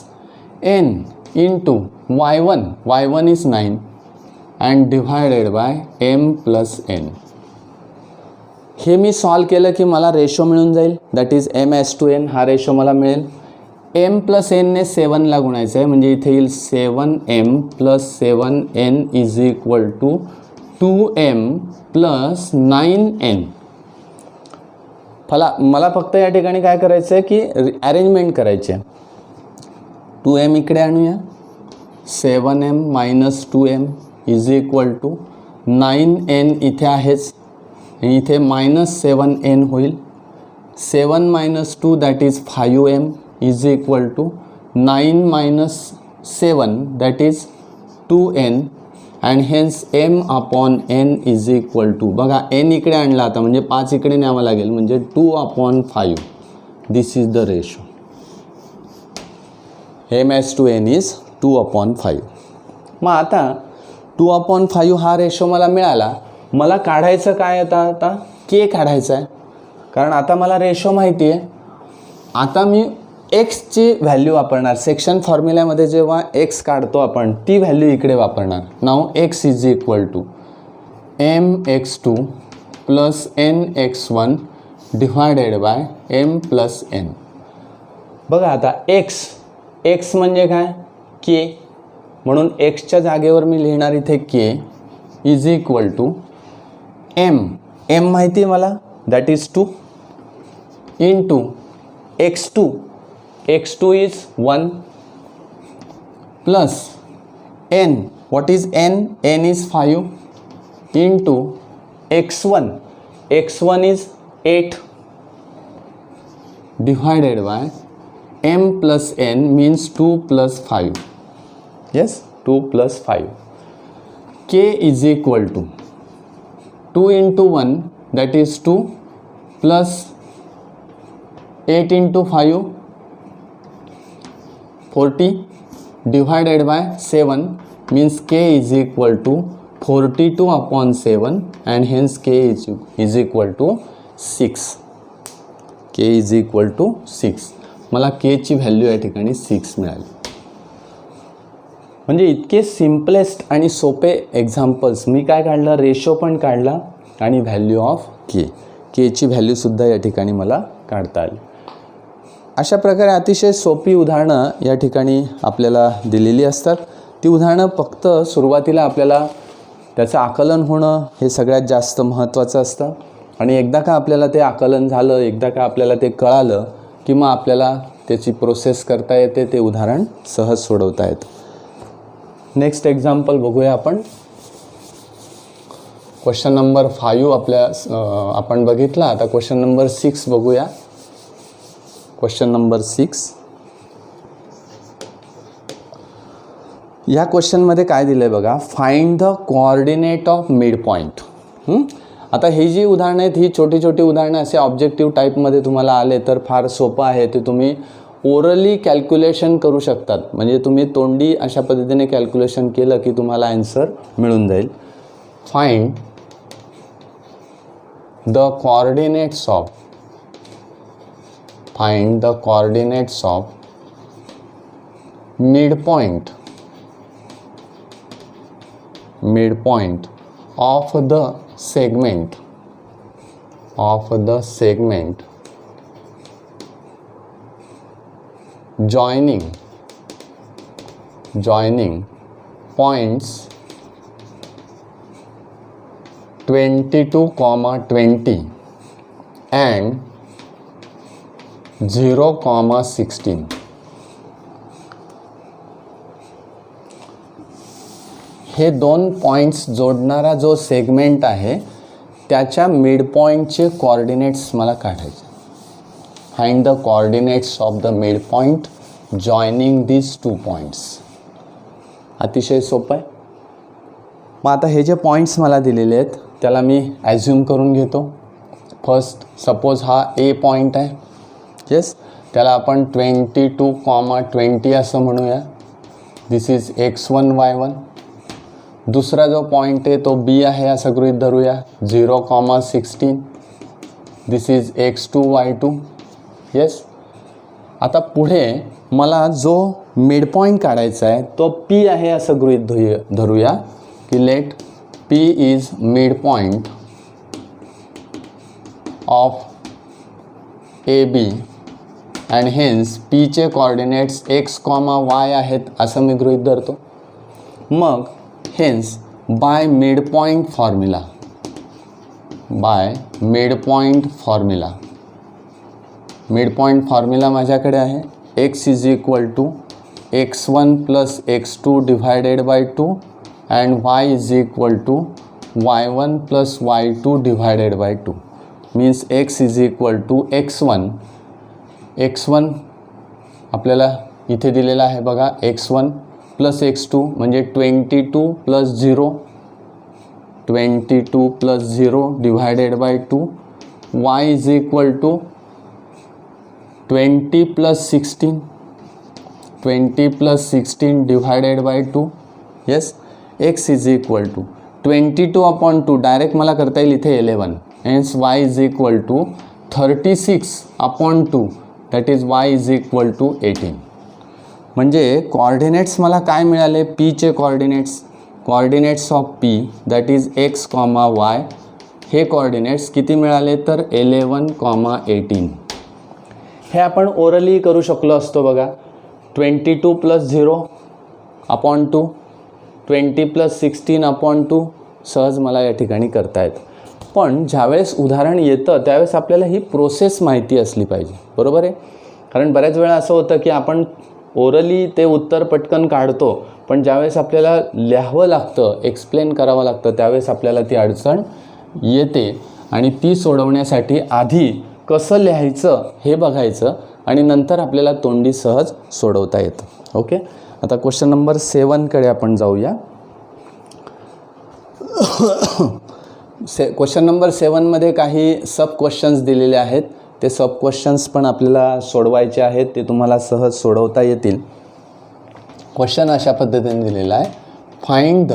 Speaker 1: n into y1 is 9 and divided by m plus n. हे मी सॉल्व केलं की मला रेशो मिळून जाईल, दॅट इज m/n हा रेशो मला मिळेल. m प्लस nने 7ला गुणायचं आहे, म्हणजे इथे येईल 7m plus 7n is equal to 2m plus 9n. मला फक्त या ठिकाणी काय करायचं आहे की अरेंजमेंट करायची आहे. 2m इकडे आणूया, 7m minus 2m is equal to 9n इथे आहेच, इथे मायनस 7n होईल. 7 minus 2 that is 5m is equal to 9 minus 7 that is 2n and hence m upon n is equal to, बघा n इकडे आणला आता म्हणजे 5 इकडे न्यावं लागेल, म्हणजे 2/5. This is the ratio. m/n is 2/5. मग आता 2/5 हा रेशो मला मिळाला. मला काढायचं काय आता के काढायचं आहे, कारण आता मला रेशो माहिती आहे. आता मी एक्सची व्हॅल्यू वापरणार. सेक्शन फॉर्म्युल्यामध्ये जेव्हा एक्स काढतो आपण ती व्हॅल्यू इकडे वापरणार. Now X is equal to mx2 plus nx1 divided by m plus n. बघा आता एक्स म्हणजे काय, के, म्हणून एक्सच्या जागेवर मी लिहिणार इथे K is equal to m माहिती आहे मला, that is 2 into x2 is 1 plus n, what is n is 5 into x1 is 8 divided by m plus n means 2 plus 5. Yes, 2 plus 5. k is equal to 2 into 1 that is 2 plus 8 into 5 40 divided by 7 means k is equal to 42/7 and hence k is equal to 6. k is equal to 6. मला k ची व्हॅल्यू या ठिकाणी 6 मिळाली. म्हणजे इतके सिम्पलेस्ट आणि सोपे एक्झाम्पल्स मी काय काढलं, रेशो पण काढला आणि व्हॅल्यू ऑफ के ची व्हॅल्यूसुद्धा या ठिकाणी मला काढता आली. अशा प्रकारे अतिशय सोपी उदाहरणं या ठिकाणी आपल्याला दिलेली असतात. ती उदाहरणं फक्त सुरुवातीला आपल्याला त्याचं आकलन होणं हे सगळ्यात जास्त महत्त्वाचं असतं आणि एकदा का आपल्याला ते आकलन झालं, एकदा का आपल्याला ते कळालं की मग आपल्याला त्याची प्रोसेस करता येते, ते उदाहरण सहज सोडवता येतं. नेक्स्ट एक्झाम्पल बघूया आपण. क्वेश्चन नंबर 5 आपण बघितला. आता क्वेश्चन नंबर 6 बघूया. Question number 6. या क्वेश्चनमध्ये काय दिलं आहे बघा, find the coordinate of mid point. आता ही जी उदाहरणं आहेत ही छोटी छोटी उदाहरणं असे ऑब्जेक्टिव्ह टाईपमध्ये तुम्हाला आले तर फार सोपं आहे. ते तुम्ही ओरली कॅल्क्युलेशन करू शकतात. म्हणजे तुम्ही तोंडी अशा पद्धतीने कॅल्क्युलेशन केलं की तुम्हाला आन्सर मिळून जाईल. Find the coordinates of midpoint of the segment joining points 22,20 and 0,16. हे दोन पॉईंट्स जोडणारा जो सेगमेंट आहे त्याच्या मिडपॉईंटचे कोऑर्डिनेट्स मला काढायचे. Find the coordinates of the midpoint joining this to points. अतिशय सोपं आहे. मग आता हे जे पॉईंट्स मला दिलेले आहेत त्याला मी ॲझ्युम करून घेतो. फर्स्ट सपोज हा ए पॉईंट आहे. येस, त्याला आपण 22,20 असं म्हणूया. दिस इज x1 y1. दुसरा जो पॉईंट आहे तो बी आहे असं गृहीत धरूया. 0,16. दिस इज x2 y2. येस, आता पुढे मला जो मिडपॉईंट काढायचा आहे तो पी आहे असं गृहीत धरूया की let P is midpoint of A B and hence पीचे कोऑर्डिनेट्स x, y आहेत असं मी गृहीत धरतो. मग हेन्स बाय मिडपॉईंट फॉर्म्युला माझ्याकडे आहे. x is equal to x1 plus x2 divided by 2 and y is equal to y1 plus y2 divided by 2. Means x is equal to x1 आपल्याला इथे दिलेला आहे बघा. x1 प्लस x2 म्हणजे 22 plus 0 divided by 2. y is equal to 20 plus 16 divided by 2. Yes, x is equal to 22/2 direct मला करता येईल इथे 11. Hence y is equal to 36/2 that is y is equal to 18. म्हणजे कोऑर्डिनेट्स मला काय मिळाले? पीचे coordinates of P that is x, y. हे कोऑर्डिनेट्स किती मिळाले तर 11,18. हे आपण ओरली करू शकलो असतो बघा. 22 प्लस 0/2 20 प्लस 16/2 सहज मला या ठिकाणी करता येतं. पण ज्यावेळेस उदाहरण येतं त्यावेळेस आपल्याला ही प्रोसेस माहिती असली पाहिजे, बरोबर आहे. कारण बऱ्याच वेळा असं होतं की आपण ओरली ते उत्तर पटकन काढतो, पण ज्यावेळेस आपल्याला लिहावं लागतं, एक्सप्लेन करावं लागतं, त्यावेळेस आपल्याला ती अडचण येते. आणि ती सोडवण्यासाठी आधी कसं लिहायचं हे बघायचं आणि नंतर आपल्याला तोंडी सहज सोडवता येतं. ओके, आता क्वेश्चन नंबर 7कडे आपण जाऊया. क्वेश्चन नंबर 7मध्ये काही सब क्वेश्चन्स दिलेले आहेत. ते सब क्वेश्चन्स पण आपल्याला सोडवायचे आहेत. ते तुम्हाला सहज सोडवता येतील. क्वेश्चन अशा पद्धतीने दिलेला आहे. Find the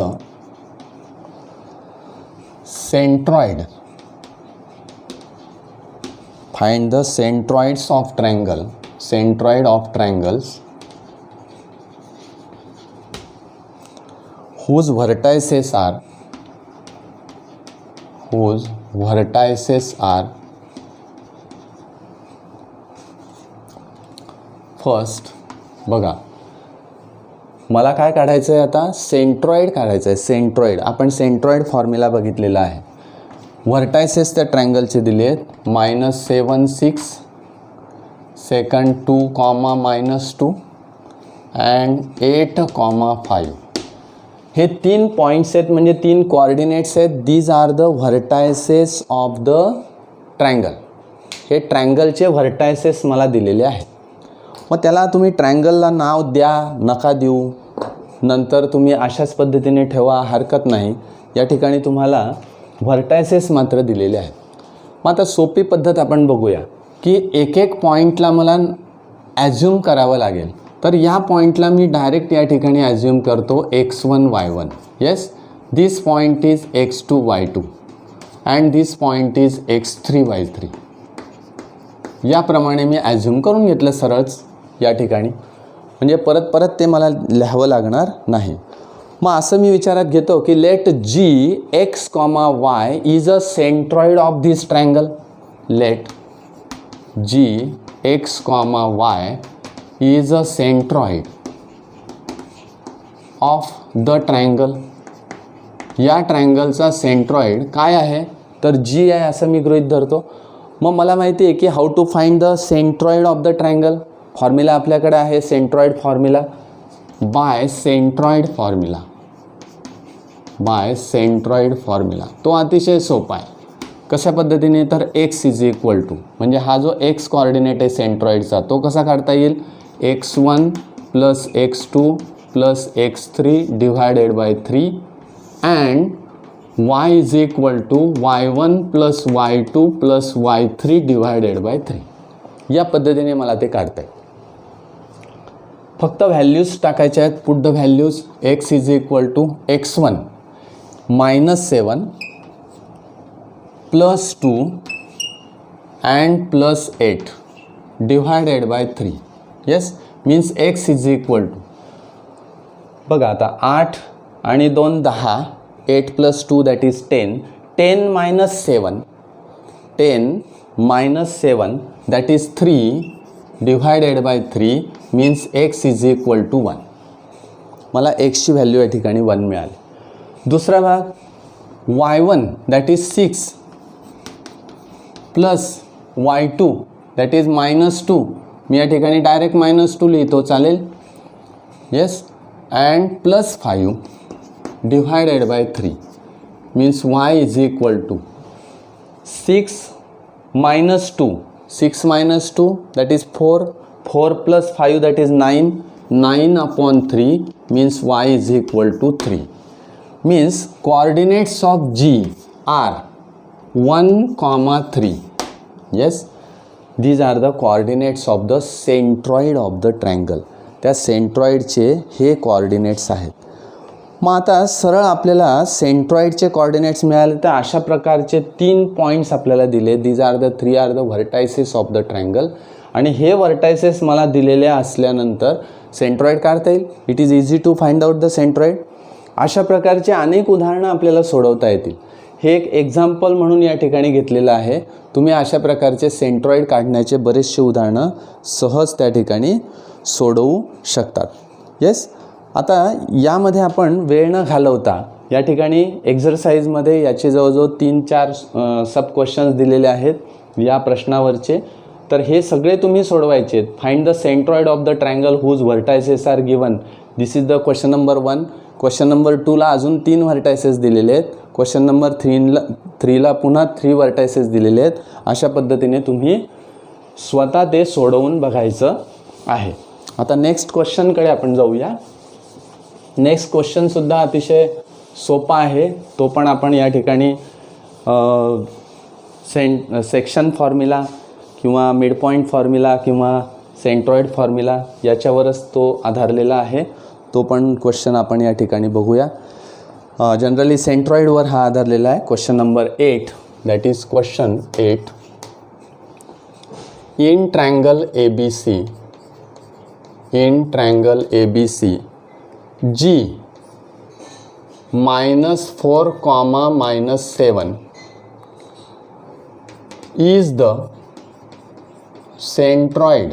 Speaker 1: centroids of triangles whose vertices are first. बघा मला काय काढायचं आहे आता? सेंट्रॉइड काढायचं आहे. सेंट्रॉइड आपण सेंट्रॉइड फॉर्म्युला बघितलेला आहे. व्हर्टायसेस त्या ट्रँगलचे दिले आहेत -7 6 सेकंड 2, -2 अँड 8, 5. हे 3 पॉईंट्स आहेत म्हणजे 3 कोऑर्डिनेट्स आहेत. These are the vertices of the triangle. हे ट्रँगलचे व्हर्टायसेस मला दिलेले आहेत. मग त्याला तुम्ही ट्रँगलला नाव द्या नका देऊ, नंतर तुम्ही अशाच पद्धतीने ठेवा, हरकत नाही. या ठिकाणी तुम्हाला व्हर्टायसेस मात्र दिलेले आहेत. मग आता सोपी पद्धत आपण बघूया की एक एक पॉईंटला मला ॲझ्युम करावं लागेल. तर या पॉईंटला मी डायरेक्ट या ठिकाणी ॲझ्युम करतो x1 y1. Yes, this point is x2 y2 and this point is x3 y3. याप्रमाणे मी ॲझ्युम करून घेतलं सरळच या ठिकाणी. म्हणजे परत परत ते मला लिहावं लागणार नाही. मग असं मी विचारात घेतो की let G x comma y is a centroid of this triangle. Let G x comma y is a centroid of the triangle. या ट्रायंगलचा सेंट्रॉइड काय आहे तर जी आहे असं मी गृहीत धरतो. मग मला माहिती आहे की how to find the centroid of the triangle. Formula आपल्याकडे आहे centroid formula by centroid formula. By centroid formula तो अतिशय सोपा आहे. कशा पद्धतीने तर x इज इक्वल टू म्हणजे हा जो x कोऑर्डिनेट आहे सेंट्रॉइडचा तो कसा काढता येईल x1 plus x2 plus x3 divided by 3 and y is equal to y1 plus y2 plus y3 divided by 3. या पद्धतीने मला ते काढता येईल. फक्त व्हॅल्यूज टाकायच्या आहेत. Put the values. x is equal to x1 -7 plus 2 and plus 8 divided by 3. Yes means x is equal to बघा आता 8 आणि 2 10 8 plus 2 that is 10 10 minus 7 10 minus 7 that is 3 divided by 3 means x is equal to 1. मला xची व्हॅल्यू या ठिकाणी 1 मिळाली. दुसरा भाग y1 that is 6 plus y2 that is -2. मी या ठिकाणी डायरेक्ट -2 लिहितो चालेल. Yes and plus 5 divided by 3 means y is equal to 6 minus 2 6 minus 2 that is 4 4 plus 5 that is 9 9 upon 3 means y is equal to 3. Means coordinates of G are 1, 3. Yes, these are the coordinates of the centroid of the triangle. त्या सेंट्रॉइडचे हे कोऑर्डिनेट्स आहेत. मग आता सरळ आपल्याला सेंट्रॉइडचे कोऑर्डिनेट्स मिळाले तर अशा प्रकारचे 3 पॉईंट्स आपल्याला दिले. These are the 3 are the vertices of the triangle. आणि हे व्हर्टायसेस मला दिलेले असल्यानंतर सेंट्रॉइड काढता येईल. It is easy to find out the centroid. अशा प्रकारचे अनेक उदाहरणं आपल्याला सोडवता येतील. हे एक एक्झाम्पल म्हणून या ठिकाणी घेतलेलं आहे. तुम्ही अशा प्रकारचे सेंट्रॉइड काढण्याचे बरेचसे उदाहरणं सहज त्या ठिकाणी सोडवू शकतात. येस, आता यामध्ये आपण वेळ न घालवता या ठिकाणी एक्झरसाइजमध्ये याचे जवळजवळ 3-4 सब क्वेश्चन्स दिलेले आहेत या प्रश्नावरचे. तर हे सगळे तुम्ही सोडवायचे आहेत. Find the centroid of the triangle whose vertices are given. This is the question number 1. Question number 2ला अजून 3 व्हर्टायसेस दिलेले आहेत. क्वेश्चन नंबर 3ला पुन्हा 3 व्हर्टायसेस दिलेले आहेत. अशा पद्धतीने तुम्ही स्वतः ते सोडवून बघायचं आहे. आता नेक्स्ट क्वेश्चनकडे आपण जाऊया. नेक्स्ट क्वेश्चनसुद्धा अतिशय सोपा आहे. तो पण आपण या ठिकाणी सेक्शन फॉर्म्युला किंवा मिड पॉईंट फॉर्म्युला किंवा सेंट्रॉइड फॉर्म्युला याच्यावरच तो आधारलेला आहे. तो पण क्वेश्चन आपण या ठिकाणी बघूया. जनरली सेंट्रॉइडवर हा आधारलेला आहे. Question number 8 that is question 8. In triangle ABC G -4, -7 is the centroid.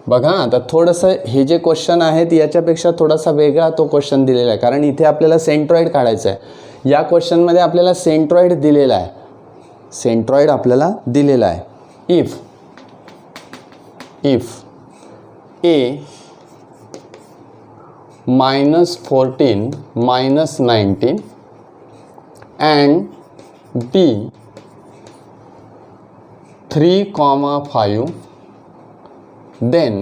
Speaker 1: बघा आता थोडंसं हे जे क्वेश्चन आहेत याच्यापेक्षा थोडासा वेगळा तो क्वेश्चन दिलेला आहे. कारण इथे आपल्याला सेंट्रॉइड काढायचं आहे. या क्वेश्चनमध्ये आपल्याला सेंट्रॉइड दिलेला आहे. सेंट्रॉइड आपल्याला दिलेला आहे. If A -14 -19 and B 3, 5 then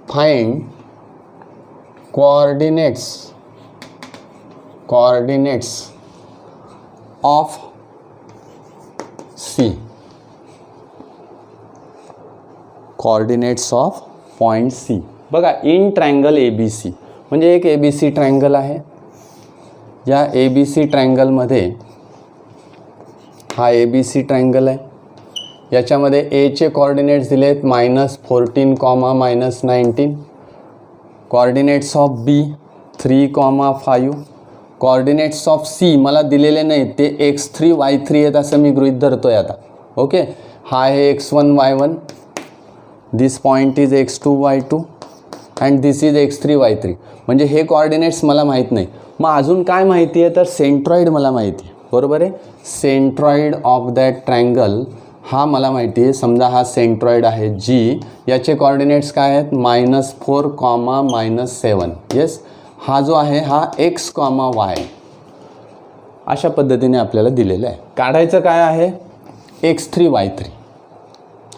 Speaker 1: find coordinates of C. Coordinates of point C. बघा इन ट्रायंगल ABC म्हणजे एक ABC ट्रायंगल आहे. या ABC ट्रायंगलमध्ये हा ABC ट्रायंगल आहे. याच्यामध्ये एचे कोऑर्डिनेट्स दिलेत -14, -19. Coordinates of B 3, 5. Coordinates of C मला दिलेले नाहीत, ते x3 y3 आहेत असं मी गृहीत धरतोय आता. ओके, हा आहे x1 y1, this point is x2 y2 and this is x3 y3. म्हणजे हे कोऑर्डिनेट्स मला माहीत नाही. मग अजून काय माहिती आहे तर सेंट्रॉइड मला माहिती आहे. बरोबर आहे, सेंट्रॉइड ऑफ दॅट ट्रायंगल हा मला माहिती आहे. समजा हा सेंट्रॉइड आहे जी, याचे कोऑर्डिनेट्स काय आहेत -4, -7. येस, हा जो आहे हा x, y अशा पद्धतीने आपल्याला दिलेलं आहे. काढायचं काय आहे x3 y3.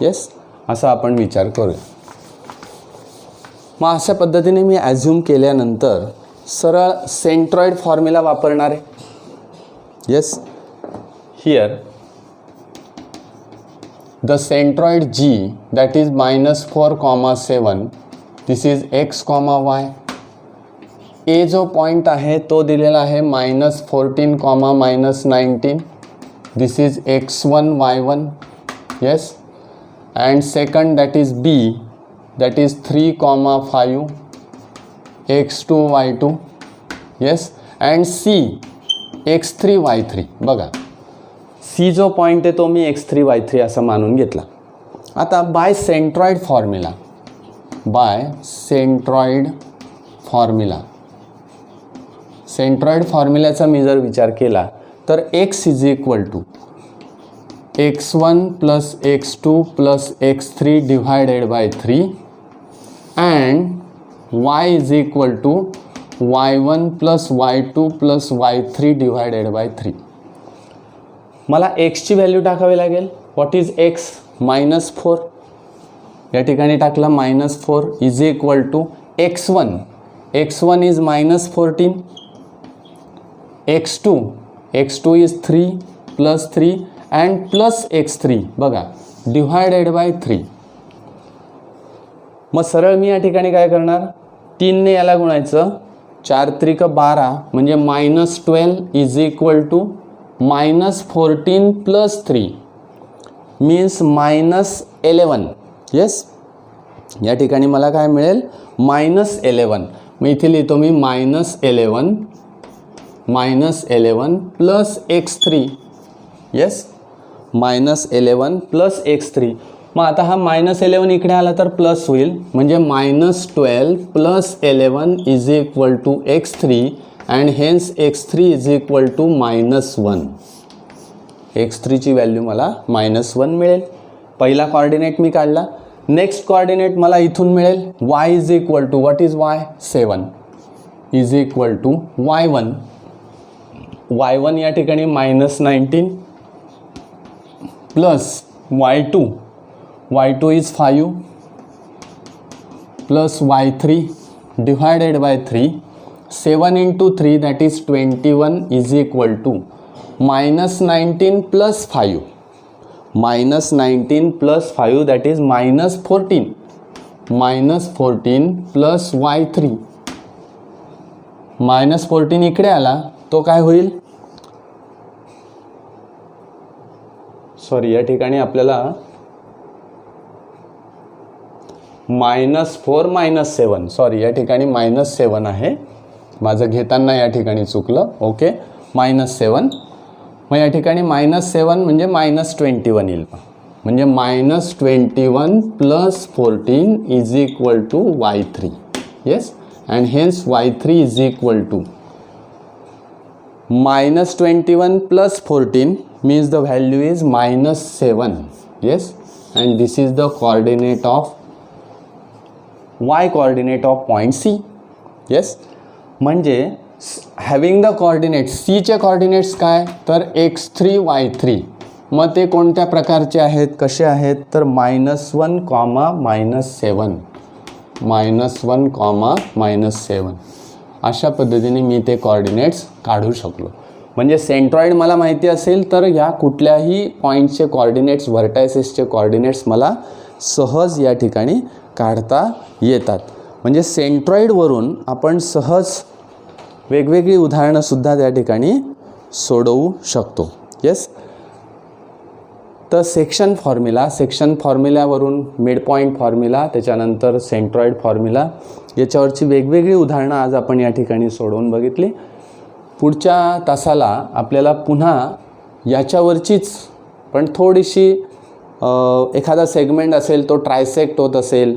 Speaker 1: येस, असा आपण विचार करूया. मग अशा पद्धतीने मी ॲझ्युम केल्यानंतर सरळ सेंट्रॉइड फॉर्म्युला वापरणार आहे. Yes, here the centroid G that is -4, 7, this is x, y. A जो पॉईंट आहे तो दिलेला आहे -14, -19. This is x1 y1. Yes, and second that is B, that is 3, 5, x2 y2. Yes, and C x3 y3. बघा, C जो पॉईंट आहे तो मी x3 y3 असं मानून घेतला. आता बाय सेंट्रॉइड फॉर्म्युल्याचा मी जर विचार केला तर x is equal to x1 plus x2 plus x3 divided by 3 and y is equal to y1 plus y2 plus y3 divided by 3. मला एक्सची व्हॅल्यू टाकावी लागेल. What is x -4. या ठिकाणी टाकला -4 is equal to x1 is -14, x2 is 3 plus 3 and plus x3 बघा डिवायडेड बाय 3. मग सरळ मी या ठिकाणी काय करणार 3 ने याला गुणायचं, 4 त्रिक 12 म्हणजे -12 is equal to -14 plus 3 means -11. Yes, या ठिकाणी मला काय मिळेल -11. मग इथे लिहितो मी -11 plus x3. Yes, -11 plus x3. मग आता हा -11 इकडे आला तर प्लस होईल म्हणजे -12 plus 11 is equal to x3 and hence x3 is equal to -1. x3 ची व्हॅल्यू मला -1 मिळेल. पहिला कोऑर्डिनेट मी काढला. नेक्स्ट कोऑर्डिनेट मला इथून मिळेल y is equal to what is y 7 is equal to y1 या ठिकाणी -19 plus y2 is 5 plus y3 divided by 3. 7 into 3 that is 21 is equal to -19 plus 5. -19 plus 5 that is -14. -14 plus y3. -14 इकडे आला तो काय होईल, सॉरी या ठिकाणी आपल्याला -4 -7 सॉरी या ठिकाणी -7 आहे, माझं घेताना या ठिकाणी चुकलं. ओके, -7. मग या ठिकाणी -7 म्हणजे -21 येईल. म्हणजे -21 plus 14 is equal to y3. Yes, and hence y3 is equal to -21 plus 14 means the value is -7. Yes, and this is the coordinate of y coordinate of point C. Yes, म्हणजे हॅविंग द कोऑर्डिनेट्स C चे कोऑर्डिनेट्स काय तर x3 y3. मग ते कोणत्या प्रकारचे आहेत, कसे आहेत तर -1, -7 -1, -7 अशा पद्धतीने मी ते कोऑर्डिनेट्स काढू शकलो. म्हणजे सेंट्रॉइड मला माहिती असेल तर या कुठल्याही पॉईंटचे कोऑर्डिनेट्स व्हर्टायसेसचे कोऑर्डिनेट्स मला सहज या ठिकाणी काढता येतात. म्हणजे सेंट्रॉइडवरून आपण सहज वेगवेगळी उदाहरणंसुद्धा त्या ठिकाणी सोडवू शकतो. येस, तर सेक्शन फॉर्म्युल्यावरून मिड पॉईंट फॉर्म्युला, त्याच्यानंतर सेंट्रॉइड फॉर्म्युला, याच्यावरची वेगवेगळी उदाहरणं आज आपण या ठिकाणी सोडवून बघितली. पुढच्या तासाला आपल्याला पुन्हा याच्यावरचीच पण थोडीशी एखादा सेगमेंट असेल तो ट्रायसेक्ट होत असेल,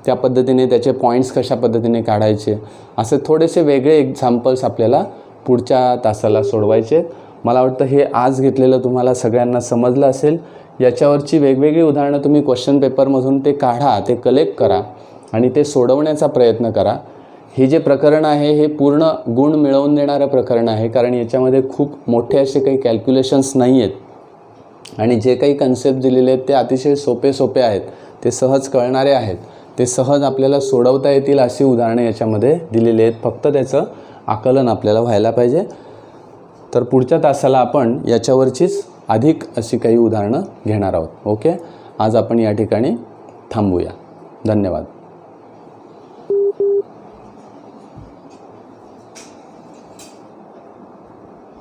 Speaker 1: त्या पद्धतीने त्याचे पॉईंट्स कशा पद्धतीने काढायचे, असे थोडेसे वेगळे एक्झाम्पल्स आपल्याला पुढच्या तासाला सोडवायचे. मला वाटतं हे आज घेतलेलं तुम्हाला सगळ्यांना समजलं असेल. याच्यावरची वेगवेगळी उदाहरणं तुम्ही क्वेश्चन पेपरमधून ते काढा, ते कलेक्ट करा आणि ते सोडवण्याचा प्रयत्न करा. हे जे प्रकरण आहे हे पूर्ण गुण मिळवून देणारं प्रकरण आहे, कारण याच्यामध्ये खूप मोठे असे काही कॅल्क्युलेशन्स नाही आहेत आणि जे काही कन्सेप्ट दिलेले आहेत ते अतिशय सोपे आहेत, ते सहज कळणारे आहेत, ते सहज आपल्याला सोडवता येतील अशी उदाहरणं याच्यामध्ये दिलेली आहेत. फक्त त्याचं आकलन आपल्याला व्हायला पाहिजे. तर पुढच्या तासाला आपण याच्यावरचीच अधिक अशी काही उदाहरणं घेणार आहोत. ओके, आज आपण या ठिकाणी थांबूया. धन्यवाद.